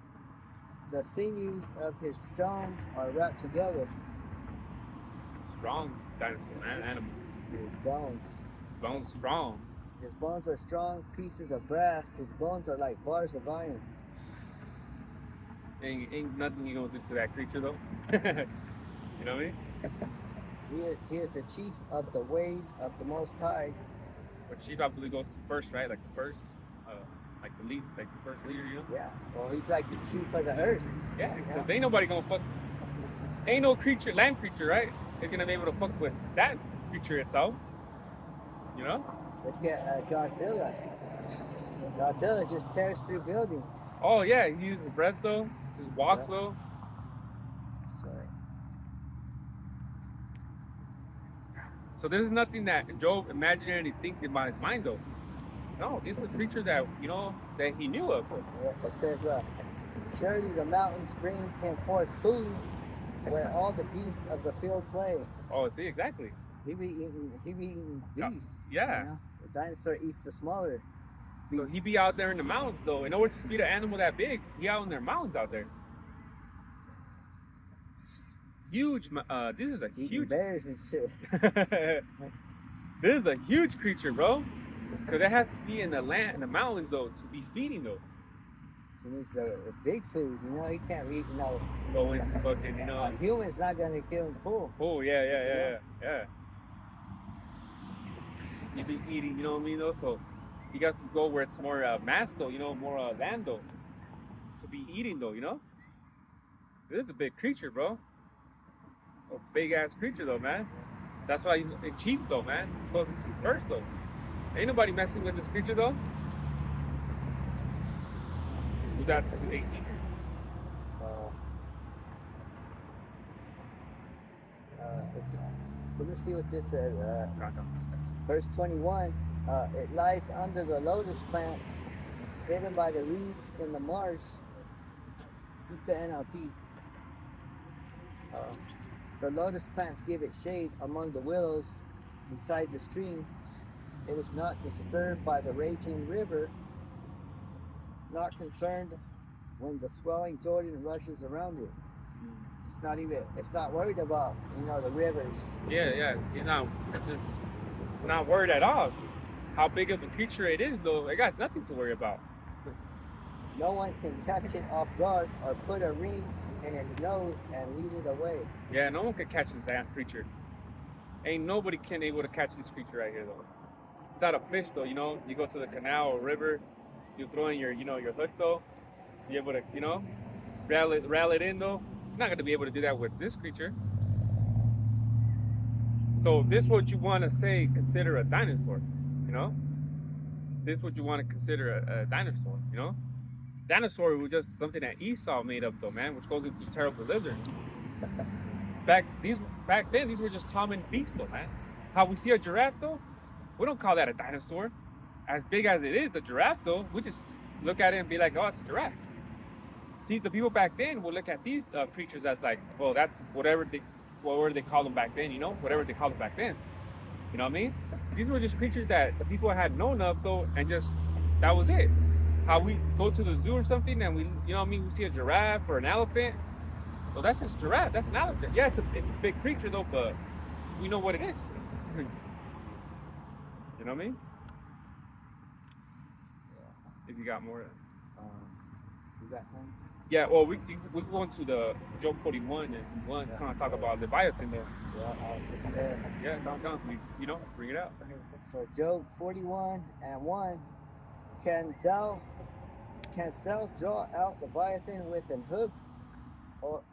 Speaker 2: The sinews of his stones are wrapped together.
Speaker 1: Strong dinosaur animal.
Speaker 2: His bones.
Speaker 1: His bones strong.
Speaker 2: His bones are strong pieces of brass. His bones are like bars of iron.
Speaker 1: Ain't nothing you gonna do to that creature though. You know what I mean?
Speaker 2: He is the chief of the ways of the Most High.
Speaker 1: But she probably goes to first, right? Like the first, like the lead, like the first leader, you know?
Speaker 2: Yeah. Well, he's like the chief of the earth.
Speaker 1: Yeah, because ain't nobody gonna fuck. Ain't no creature, land creature, right? Is gonna be able to fuck with that creature itself. You know?
Speaker 2: Look at Godzilla. Godzilla just tears through buildings.
Speaker 1: Oh yeah, he uses breath though. Just walks though.
Speaker 2: Sorry.
Speaker 1: So this is nothing that Job imaginarily thinking about his mind though. No, these were creatures that that he knew of.
Speaker 2: It says, surely the mountains bring him forth food, where all the beasts of the field play.
Speaker 1: Oh, see, exactly.
Speaker 2: He be eating beasts.
Speaker 1: Yeah.
Speaker 2: You know? The dinosaur eats the smaller beasts.
Speaker 1: So he be out there in the mountains though. In order to feed an animal that big, he out in their mountains out there. Huge. This is a
Speaker 2: eating
Speaker 1: huge
Speaker 2: bears and shit.
Speaker 1: This is a huge creature, bro. Because it has to be in the land, in the mountains though, to be feeding though.
Speaker 2: He needs the big food, you know. He can't eat,
Speaker 1: Go into fucking,
Speaker 2: A human's not gonna kill him full.
Speaker 1: Oh yeah. You be eating, you know what I mean though. So he got to go where it's more mass though, you know, more land though, to be eating though, you know. This is a big creature, bro. A big ass creature though, man. That's why he's a chief though, man. He goes into first though. Ain't nobody messing with this creature though. We got to 18.
Speaker 2: Let me see what this says. Verse 21. It lies under the lotus plants, hidden by the reeds in the marsh. This is the NLT. The lotus plants give it shade among the willows beside the stream. It is not disturbed by the raging river, not concerned when the swelling Jordan rushes around it. It's not worried about, the rivers.
Speaker 1: Yeah. He's not worried at all. How big of a creature it is though, it got nothing to worry about.
Speaker 2: No one can catch it off guard or put a ring in its nose and lead it away.
Speaker 1: Yeah, no one can catch this damn creature. Ain't nobody able to catch this creature right here though. It's not a fish though, you know. You go to the canal or river, you throw in your hook though. Be able to, rail it in though. You're not gonna be able to do that with this creature. So this what you want to consider a dinosaur, you know. This what you want to consider a dinosaur, you know. Dinosaur was just something that Esau made up though, man, which goes into terrible lizard. Back then, these were just common beasts though, man. How we see a giraffe though, we don't call that a dinosaur. As big as it is, the giraffe though, we just look at it and be like, oh, it's a giraffe. See, the people back then will look at these creatures as like, well, that's whatever they call them back then, you know, whatever they call them back then. You know what I mean? These were just creatures that the people had known of though, and just that was it. How we go to the zoo or something and we see a giraffe or an elephant. Well, that's just a giraffe. That's an elephant. Yeah, it's a big creature though, but we know what it is. You know what I mean? If you got more.
Speaker 2: You got something?
Speaker 1: Yeah, well, we go into the Job 41 and one
Speaker 2: Yeah.
Speaker 1: kind of talk about Leviathan though.
Speaker 2: Yeah, I was just saying.
Speaker 1: Yeah, down, bring it out.
Speaker 2: So Job 41:1, canst thou draw out Leviathan with an hook, or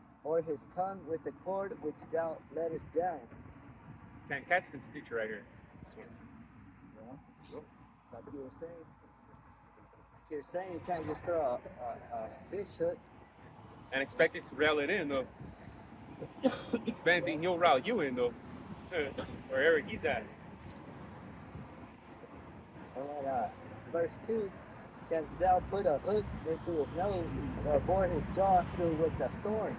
Speaker 2: his tongue with the cord which thou lettest down?
Speaker 1: Can't catch this creature right here. This one.
Speaker 2: Yeah,
Speaker 1: Nope.
Speaker 2: like you were saying. Like you're saying, you can't just throw a fish hook.
Speaker 1: And expect it to rail it in though. If anything, he'll rail you in though. Wherever he's at.
Speaker 2: And verse 2, canst thou put a hook into his nose, or bore his jaw through with a thorn?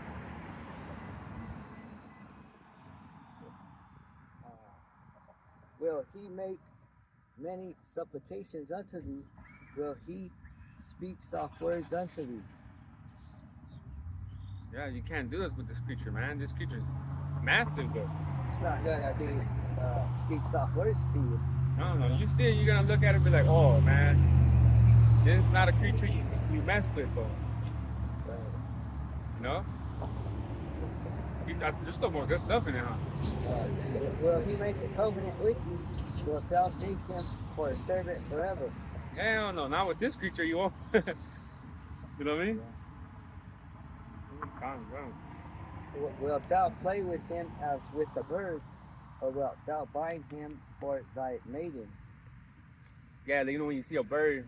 Speaker 2: Will he make many supplications unto thee? Will he speak soft words unto thee?
Speaker 1: Yeah, you can't do this with this creature, man. This creature's massive though.
Speaker 2: It's not gonna be speak soft words to you.
Speaker 1: No. You see it, you're gonna look at it and be like, oh man, this is not a creature you mess with though.
Speaker 2: Right.
Speaker 1: You know? There's still more good stuff in there, huh?
Speaker 2: Will he make a covenant with thee? Wilt thou take him for a servant forever?
Speaker 1: Hell no, not with this creature you won't. You know what I mean? Calm down.
Speaker 2: Wilt thou play with him as with a bird, or wilt thou bind him for thy maidens?
Speaker 1: Yeah, you know when you see a bird,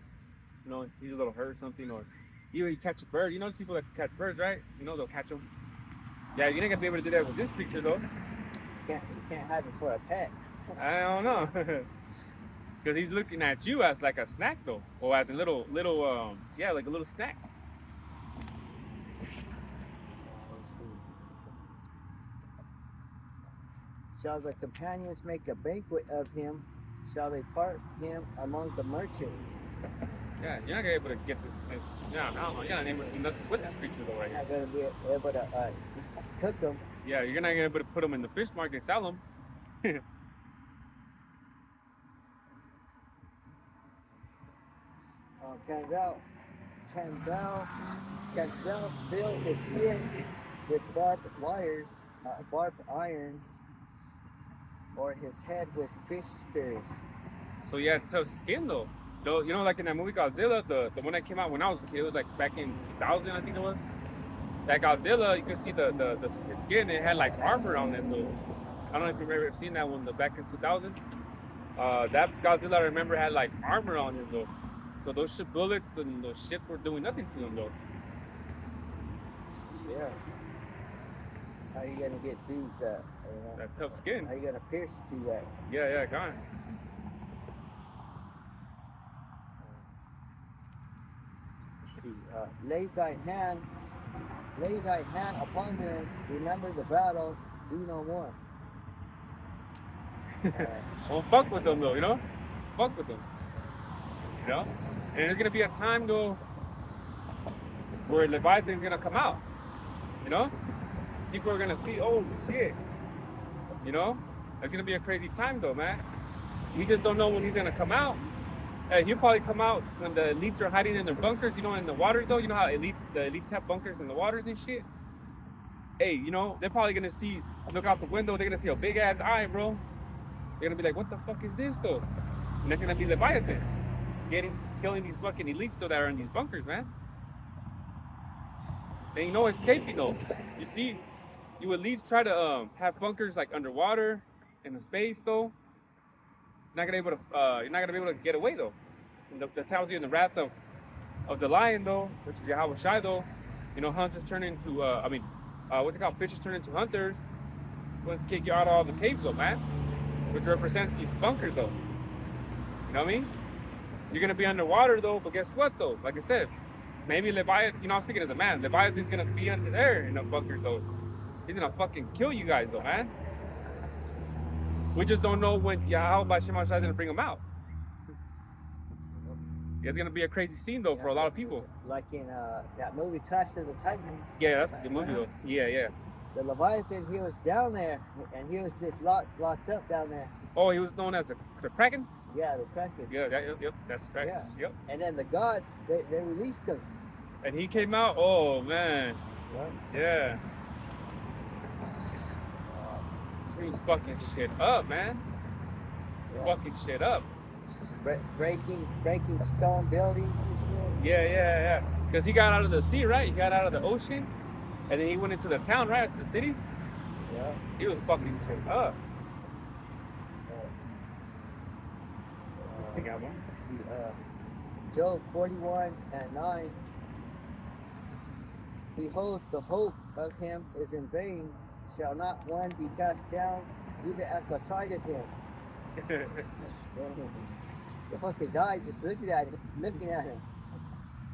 Speaker 1: you know, he's a little hurt or something, or you catch a bird. You know those people that catch birds, right? You know they'll catch them. Yeah, you're not gonna be able to do that with this creature though.
Speaker 2: You can't have it for a pet.
Speaker 1: I don't know. Because he's looking at you as like a snack though. Or as a little yeah, like a little snack.
Speaker 2: Let's see. Shall the companions make a banquet of him? Shall they part him among the merchants?
Speaker 1: Yeah, you're not gonna be able to get this. Yeah, I don't know. You're not able to do nothing with this creature though right
Speaker 2: You're
Speaker 1: here.
Speaker 2: not going to be able to cook them.
Speaker 1: Yeah, you're not gonna be able to put them in the fish market and sell them.
Speaker 2: Canst thou fill his skin with barbed irons, or his head with fish spears?
Speaker 1: So yeah, tough skin though. Though, you know, like in that movie Godzilla, the one that came out when I was a kid, it was like back in 2000, I think it was. That Godzilla, you could see the skin. It had like armor on it though. I don't know if you've ever seen that one back in 2000. That Godzilla, I remember, had like armor on it though. So those bullets and those shits were doing nothing to him though.
Speaker 2: Yeah. How are you gonna get through that?
Speaker 1: That tough skin.
Speaker 2: How are you gonna pierce through that?
Speaker 1: Yeah, gone.
Speaker 2: Let's see. Lay thy hand upon him. Remember the battle. Do no more.
Speaker 1: Well, fuck with them though, you know? Fuck with them. You know? And there's gonna be a time though where Leviathan's gonna come out. You know? People are gonna see, oh shit. You know? It's gonna be a crazy time though, man. We just don't know when he's gonna come out. He'll probably come out when the elites are hiding in their bunkers, you know, in the waters though. You know how the elites have bunkers in the waters and shit? Hey, you know, they're probably gonna look out the window, they're gonna see a big ass eye, bro. They're gonna be like, what the fuck is this though? And that's gonna be Leviathan. Killing these fucking elites though that are in these bunkers, man. And you know, escaping though. You see, you elites try to have bunkers like underwater in the space though. You're not gonna be able to get away though. And that tells you in the wrath of the lion though, which is Yahweh Shai though. You know, hunters turn into what's it called? Fishes turn into hunters. Going to kick you out of all the caves though, man. Which represents these bunkers though. You know what I mean? You're gonna be underwater though, but guess what though? Like I said, maybe Leviathan, you know, I'm speaking as a man, Leviathan's gonna be under there in a bunker though. He's gonna fucking kill you guys though, man. We just don't know when Yahweh Shai is gonna bring him out. It's gonna be a crazy scene though for a lot of people.
Speaker 2: Like in that movie Clash of the Titans.
Speaker 1: Yeah, that's a good movie though. Yeah.
Speaker 2: The Leviathan, he was down there, and he was just locked up down there.
Speaker 1: Oh, he was known as the Kraken?
Speaker 2: Yeah, the Kraken.
Speaker 1: Yeah, yep, that's right.
Speaker 2: Yeah.
Speaker 1: Yep.
Speaker 2: And then the gods, they released him.
Speaker 1: And he came out. Oh man,
Speaker 2: Yeah.
Speaker 1: yeah. He was fucking shit up, man.
Speaker 2: Yeah.
Speaker 1: Fucking shit up.
Speaker 2: Just breaking stone buildings and shit.
Speaker 1: Yeah. Because he got out of the sea, right? He got out of the ocean, and then he went into the town, right, to the city.
Speaker 2: Yeah.
Speaker 1: He was fucking shit up.
Speaker 2: So,
Speaker 1: You got one?
Speaker 2: let's see, Job 41:9. Behold, the hope of him is in vain. Shall not one be cast down, even at the sight of him? The fucking guy just looking at him.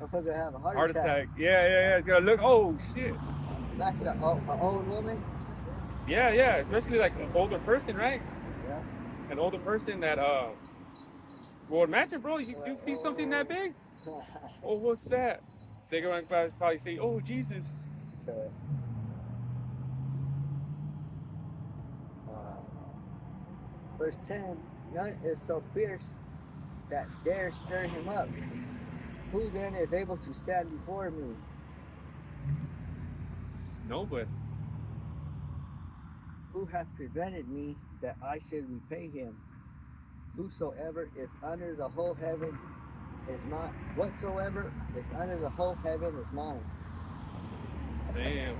Speaker 2: Motherfucker have a heart attack.
Speaker 1: Yeah. It's gonna look. Oh shit.
Speaker 2: Imagine an old woman.
Speaker 1: Yeah. Especially like an older person, right?
Speaker 2: Yeah.
Speaker 1: An older person that well, imagine, bro. You see something that big? Oh, what's that? They're going to probably say, "Oh, Jesus."
Speaker 2: Okay. Verse 10, none is so fierce that dare stir him up. Who then is able to stand before me?
Speaker 1: No, but
Speaker 2: Who hath prevented me that I should repay him? Whosoever is under the whole heaven is mine. Whatsoever is under the whole heaven is mine.
Speaker 1: damn.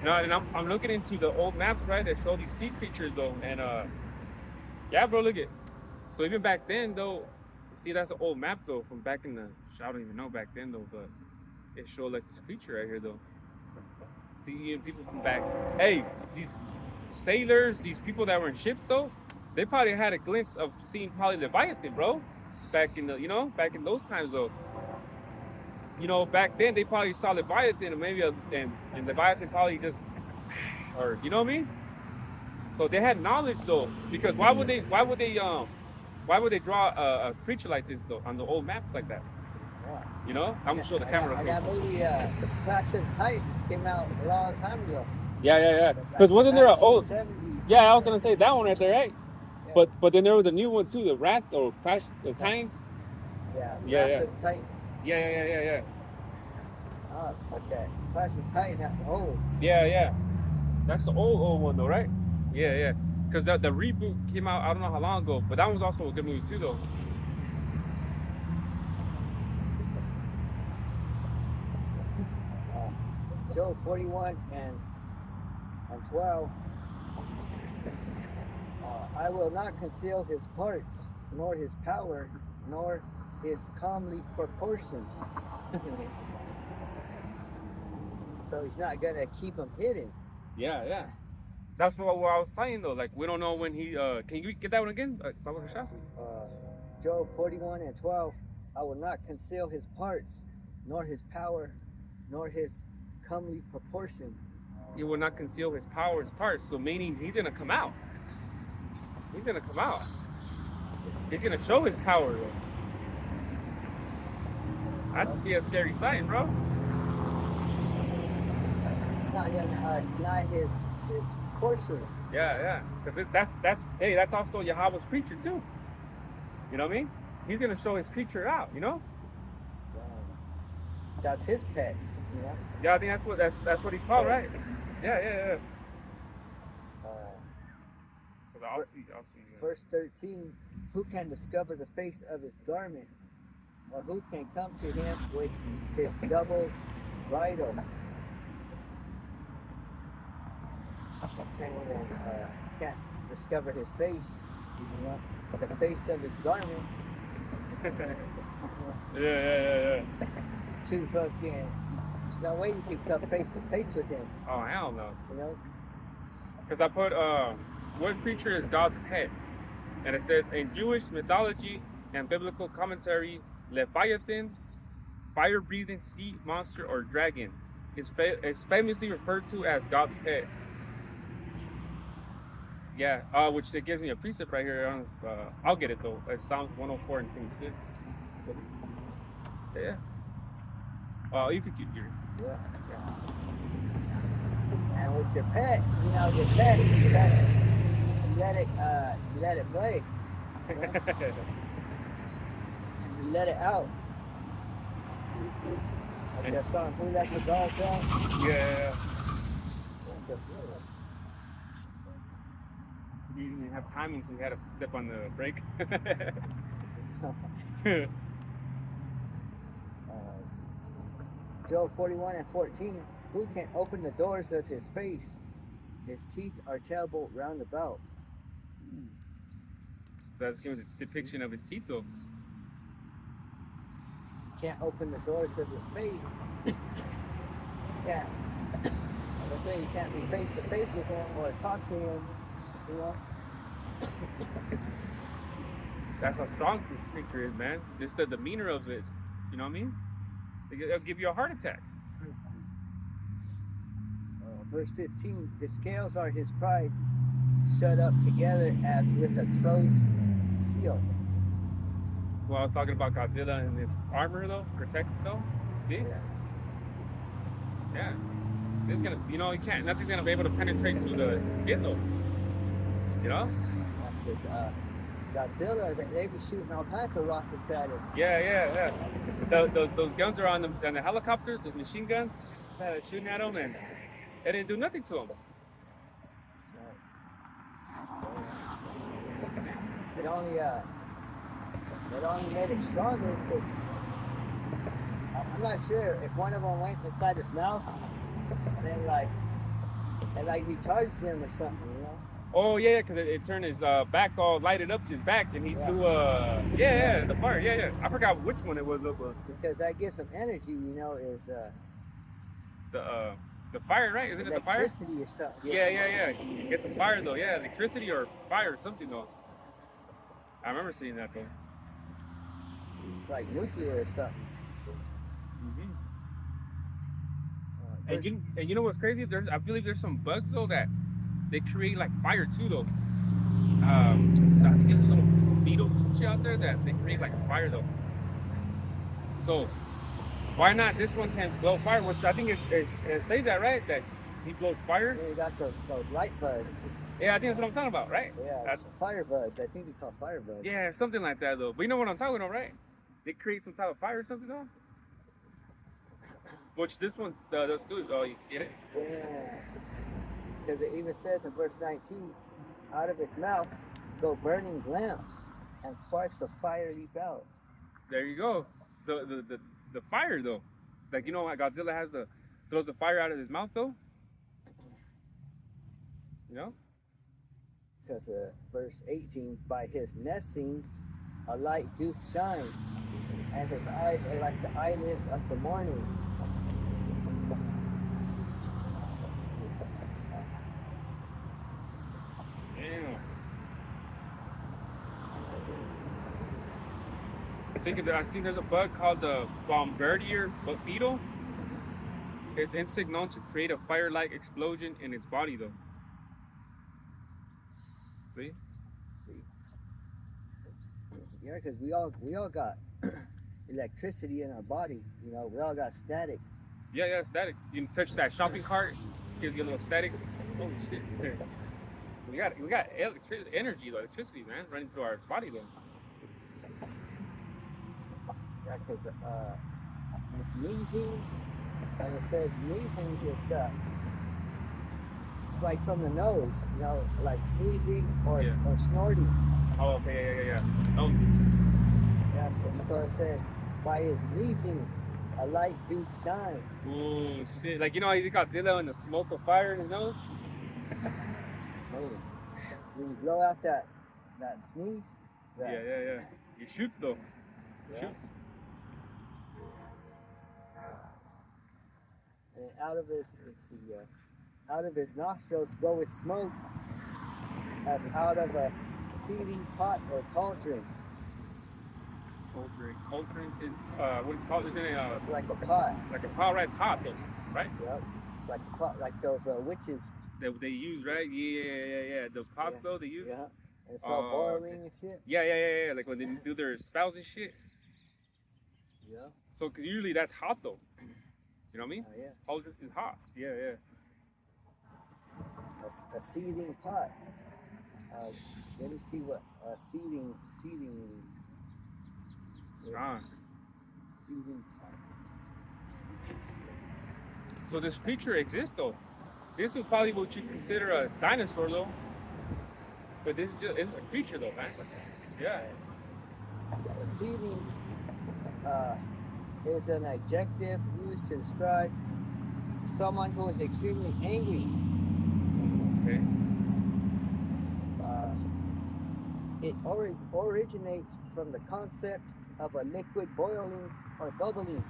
Speaker 1: No, and I'm looking into the old maps, right, that show these sea creatures though, and yeah, bro, look at. So even back then though, see that's an old map though from back in the. I don't even know back then though, but it showed like this creature right here though. See, even people from back. Hey, these sailors, these people that were in ships though, they probably had a glimpse of seeing probably Leviathan, bro. Back in the, back in those times though. Back then they probably saw Leviathan, or maybe and Leviathan probably just, or you know what I mean? So they had knowledge though, because why would they draw a creature like this though on the old maps like that?
Speaker 2: Yeah.
Speaker 1: I'm gonna show the camera.
Speaker 2: And that movie, Clash of Titans, came out a long time ago.
Speaker 1: Yeah. Because wasn't there an old?
Speaker 2: 1970s.
Speaker 1: Yeah, I was gonna say that one right there, right?
Speaker 2: Yeah.
Speaker 1: But then there was a new one too, the Wrath or Clash of Titans.
Speaker 2: Yeah. Wrath of Titans.
Speaker 1: Yeah.
Speaker 2: Oh, okay. Clash of Titans, that's old.
Speaker 1: Yeah. That's the old one though, right? Yeah. Because the reboot came out, I don't know how long ago, but that one was also a good movie too though.
Speaker 2: Job 41:12. I will not conceal his parts, nor his power, nor his comely proportion. So he's not gonna keep him hidden.
Speaker 1: Yeah. That's what I was saying though. Like we don't know when he. Can you get that one again?
Speaker 2: Job 41:12. I will not conceal his parts, nor his power, nor his comely proportion.
Speaker 1: He will not conceal his power, his parts. So meaning he's gonna come out. He's gonna come out. He's gonna show his power though. That's be a scary sight, bro.
Speaker 2: He's not gonna deny his portion.
Speaker 1: Yeah. Because that's also Yahweh's creature too. You know what I mean? He's gonna show his creature out.
Speaker 2: That's his pet.
Speaker 1: Yeah, I think that's what he's called, right? Yeah. I'll see.
Speaker 2: Verse 13. Who can discover the face of his garment, or who can come to him with his double bridle? Can't discover his face. The face of his garment.
Speaker 1: Yeah.
Speaker 2: It's too fucking. There's no way you can come face to face with him.
Speaker 1: Oh hell no. Because I put what creature is God's pet, and it says in Jewish mythology and biblical commentary, Leviathan, fire-breathing sea monster or dragon, is famously referred to as God's pet. Yeah, which it gives me a precept right here. I'll get it though. It's Psalms 104:26. Yeah. You could keep your.
Speaker 2: Yeah. And with your pet, you let it play. You let it out. Like that song, Who Let the Dog Out?
Speaker 1: Yeah. You didn't have timing, so you had to step on the brake.
Speaker 2: Job 41:14. Who can open the doors of his face? His teeth are terrible round about.
Speaker 1: So that's giving a depiction of his teeth, though.
Speaker 2: Can't open the doors of his face. Can't. Like I say, you can't be face to face with him or talk to him. You know.
Speaker 1: That's how strong this picture is, man. Just the demeanor of it. You know what I mean? It'll give you a heart attack.
Speaker 2: Verse 15. The scales are his pride, shut up together as with a closed seal.
Speaker 1: Well, I was talking about Godzilla and his armor, though, protected, though. See? Yeah. It's gonna, you know, nothing's gonna be able to penetrate through the skin, though. You know?
Speaker 2: Because Godzilla, they be shooting all kinds of rockets at him.
Speaker 1: Yeah. Those guns are on the helicopters, the machine guns, shooting at them, and they didn't do nothing to them.
Speaker 2: It only made him stronger because I'm not sure if one of them went inside his mouth and then it recharged him or something, you know?
Speaker 1: Oh yeah, because it turned his back all lighted up his back, and he threw the fire. Yeah. I forgot which one it was up.
Speaker 2: Because that gives him energy, you know, is
Speaker 1: the fire, right? Isn't it the fire?
Speaker 2: Electricity or something.
Speaker 1: Yeah. Get some fire though. Yeah, electricity or fire or something though. I remember seeing that though.
Speaker 2: It's like nuclear or something.
Speaker 1: And you know what's crazy? I believe there's some bugs though that they create like fire too though. I think there's some beetles or some shit out there that they create like fire though. So why not this one can blow fire? Which I think it says that, right? That he blows fire.
Speaker 2: Yeah, you got those light bugs.
Speaker 1: Yeah, I think that's what I'm talking about, right?
Speaker 2: Yeah, fire bugs. I think they call fire bugs.
Speaker 1: Yeah, something like that though. But you know what I'm talking about, right? They create some type of fire or something though. Which this one does too. Oh, you get it?
Speaker 2: Yeah. Because it even says in verse 19, out of his mouth go burning lamps and sparks of fire leap out.
Speaker 1: There you go. The fire though, like you know how Godzilla throws the fire out of his mouth though. You know.
Speaker 2: Because verse 18, by his nestlings a light doth shine, and his eyes are like the eyelids of the morning.
Speaker 1: I think there's a bug called the bombardier beetle. Its insect known to create a fire-like explosion in its body, though. See?
Speaker 2: Yeah, because we all got electricity in our body. You know, we all got static.
Speaker 1: Yeah, static. You touch that shopping cart, gives you a little static. Oh shit! We got electricity, man, running through our body, though.
Speaker 2: Yeah, because sneezings, when it says sneezings, it's like from the nose, you know, like sneezing or snorting.
Speaker 1: Oh, okay, yeah. Nose.
Speaker 2: Yeah, so it said, by his sneezings, a light do shine.
Speaker 1: Oh shit! Like you know how you got Godzilla and the smoke of fire in his nose.
Speaker 2: When you blow out that sneeze.
Speaker 1: Yeah. He shoots though.
Speaker 2: Yeah. Shoots. And out of his nostrils goeth smoke, as out of a seething pot or cauldron.
Speaker 1: Cauldron is what is it called?
Speaker 2: It's like a pot.
Speaker 1: Like a pot, right? It's hot though, right?
Speaker 2: Yep. It's like a pot, like those witches.
Speaker 1: They use, right? Yeah. The pots though they use.
Speaker 2: Yeah. And it's all boiling and shit.
Speaker 1: Yeah. Like when they do their spells and shit.
Speaker 2: Yeah.
Speaker 1: So, cause usually that's hot though. You know what I mean?
Speaker 2: Yeah.
Speaker 1: Cauldron is hot. Yeah.
Speaker 2: A seething pot. Let me see what seething means.
Speaker 1: Ah.
Speaker 2: Seething pot.
Speaker 1: So this creature exists though. This was probably what you consider a dinosaur though. But this is just it's a creature though, man. Yeah.
Speaker 2: Seething is an adjective used to describe someone who is extremely angry.
Speaker 1: Okay.
Speaker 2: It originates from the concept of a liquid boiling or bubbling.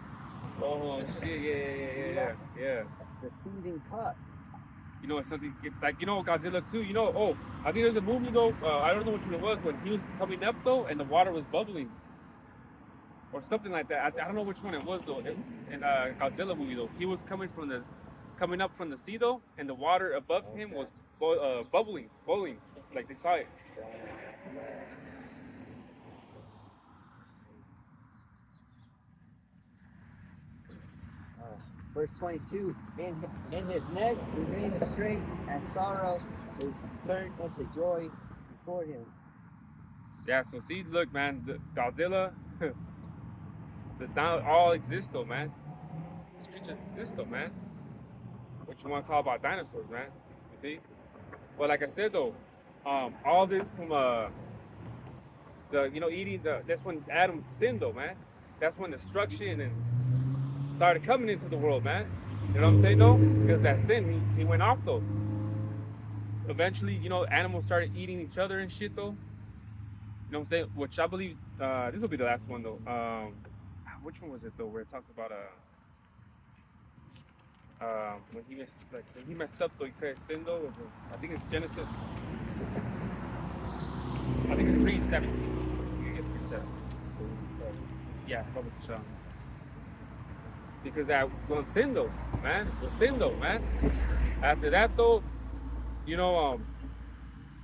Speaker 1: Oh shit, yeah.
Speaker 2: The seething pot.
Speaker 1: You know, it's something like Godzilla too. I think there's a movie though. I don't know which one it was when he was coming up though, and the water was bubbling, or something like that. I don't know which one it was though. In Godzilla movie though, he was coming up from the sea though, and the water above him was bubbling, boiling, like they saw it.
Speaker 2: Verse 22, in his neck remaineth strength, and sorrow is turned into joy before him.
Speaker 1: Yeah, so see, look, man, the Godzilla, all exist though, man. These creatures exist though, man. What you want to call about dinosaurs, man? You see? Well, like I said though, all this from that's when Adam sinned though, man. That's when destruction and started coming into the world, man. You know what I'm saying though? Because that sin, he went off though. Eventually, animals started eating each other and shit though. You know what I'm saying? Which I believe this will be the last one though. Which one was it though? Where it talks about when he messed up though, he created sin though. I think it's Genesis. I think it's 3:17. You get 3:17. Yeah, probably sure. Because that was sin though, man. It was sin though, man. After that though,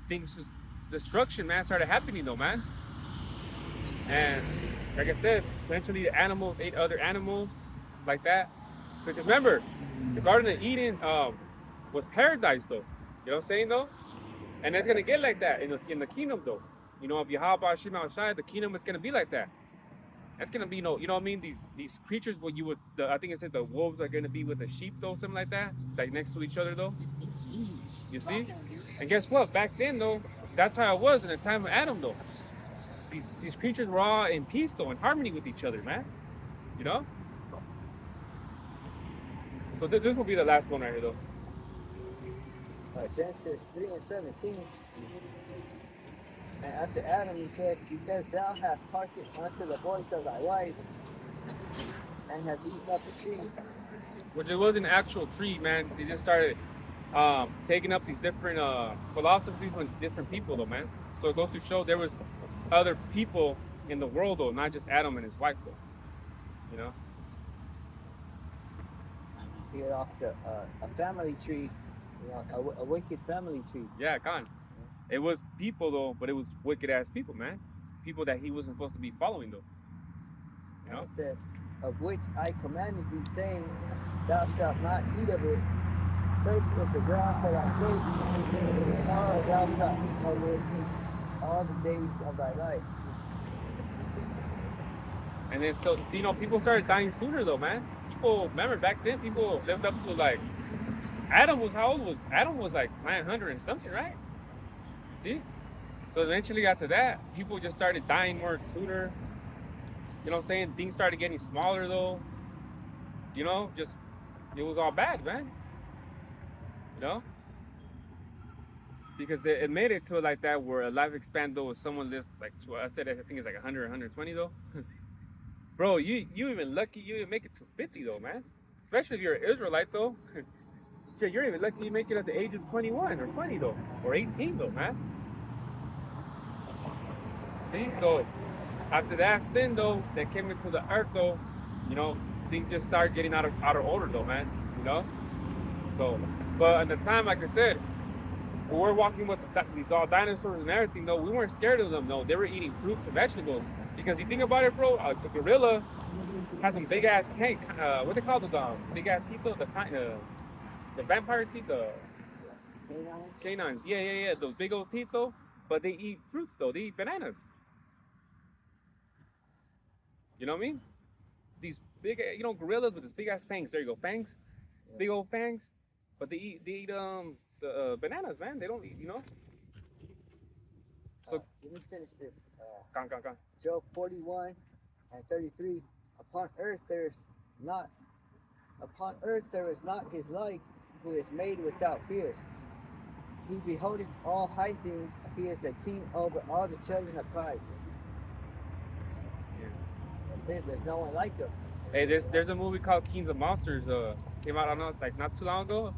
Speaker 1: things just destruction, man, started happening though, man. And like I said, eventually the animals ate other animals like that. Because remember, the Garden of Eden was paradise though. You know what I'm saying though? And it's gonna get like that in the kingdom though. If you hop out Shima outside, the kingdom is gonna be like that. That's gonna be you know what I mean? These creatures, what you would, I think it said the wolves are gonna be with the sheep though, something like that, like next to each other though. You see? And guess what? Back then though, that's how it was in the time of Adam though. These creatures were all in peace though, in harmony with each other, man. You know? So this will be the last one right here though.
Speaker 2: Genesis 3:17. And unto Adam he said, because thou hast hearkened unto the voice of thy wife, and hast eaten up the tree.
Speaker 1: Which it wasn't an actual tree, man. They just started taking up these different philosophies from different people, though, man. So it goes to show there was other people in the world, though, not just Adam and his wife, though. You know?
Speaker 2: He got off a family tree, a wicked family tree.
Speaker 1: Yeah, gone. It was people though, but it was wicked ass people, man. People that he wasn't supposed to be following though. You know?
Speaker 2: It says, of which I commanded thee, saying, thou shalt not eat of it. Cursed is the ground for thy sake, and sorrow thou shalt eat of it all the days of thy life.
Speaker 1: And then so people started dying sooner though, man. People remember back then people lived up to like Adam was like 900 and something, right? See? So eventually after that, people just started dying more sooner. You know what I'm saying? Things started getting smaller though. Just it was all bad, man. Because it made it to like that where a life expand though if someone lives like I think it's like 100, 120 though. Bro, you even lucky you even make it to 50 though, man. Especially if you're an Israelite though. Shit, you're even lucky you make it at the age of 21 or 20 though, or 18 though, man. See, so after that sin though, that came into the earth though, things just started getting out of order though, man. So, but at the time, like I said, when we're walking with these all dinosaurs and everything though, we weren't scared of them though. They were eating fruits and vegetables. Because you think about it, bro, a gorilla has some big ass tank. What they call those big ass teeth though? The vampire teeth, the canines. Yeah. Those big old teeth though. But they eat fruits though. They eat bananas. You know what I mean? These big, gorillas with these big ass fangs. There you go, fangs. big old fangs, but they eat the bananas, man. They don't eat, you know. So
Speaker 2: let me finish this.
Speaker 1: Con.
Speaker 2: Job 41 and 33. Upon earth there is not his like, who is made without fear. He beholdeth all high things. He is a king over all the children of pride.
Speaker 1: Yeah.
Speaker 2: That's it. There's no one like him.
Speaker 1: Hey, there's a movie called Kings of Monsters. Came out, I don't know, like not too long ago.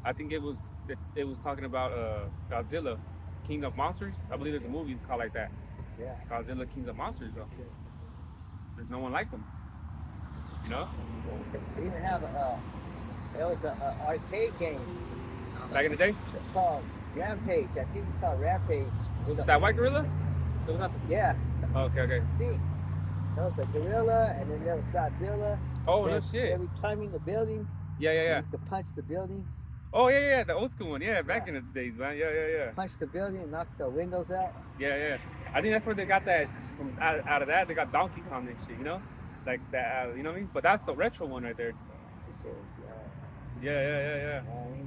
Speaker 1: I think it was talking about Godzilla, King of Monsters. I believe there's a movie called like that.
Speaker 2: Yeah.
Speaker 1: Godzilla, Kings of Monsters. Though. There's no one like them. You know.
Speaker 2: They even have there was an arcade game.
Speaker 1: Back in the day.
Speaker 2: It's called Rampage. I think it's called Rampage.
Speaker 1: That white gorilla? There was not.
Speaker 2: Yeah.
Speaker 1: Oh, okay.
Speaker 2: I think there was a gorilla, and then there was Godzilla.
Speaker 1: Oh, no shit.
Speaker 2: They were climbing the buildings.
Speaker 1: Yeah.
Speaker 2: You could punch the buildings.
Speaker 1: Oh, yeah, the old school one. Yeah, back in the days, man. Yeah.
Speaker 2: Punch the building, knock the windows out.
Speaker 1: Yeah. I think that's where they got that from. Out of that, they got Donkey Kong and shit. You know, like that. You know what I mean? But that's the retro one right there.
Speaker 2: This is,
Speaker 1: Yeah.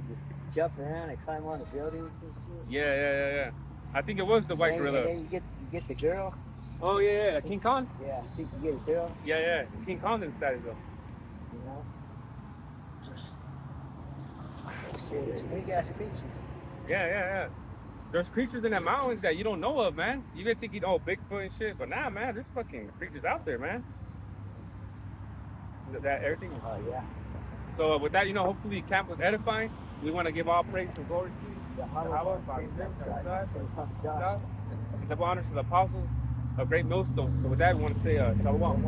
Speaker 2: just jump around and climb on the buildings and shit.
Speaker 1: Yeah. I think it was the white gorilla.
Speaker 2: And then you get the girl.
Speaker 1: Oh yeah, King Kong.
Speaker 2: Yeah, I think you get a girl.
Speaker 1: Yeah. King Kong didn't status though.
Speaker 2: You know. Shit, there's big ass creatures.
Speaker 1: Yeah. There's creatures in the mountains that you don't know of, man. You been thinking, oh, Bigfoot and shit, but nah, man, there's fucking creatures out there, man. That everything.
Speaker 2: Oh yeah.
Speaker 1: So with that, you know, hopefully camp was edifying. We want to give all praise and glory to you.
Speaker 2: Yahweh,
Speaker 1: Double honors to the apostles, a great millstone. So with that, we want to say shalom.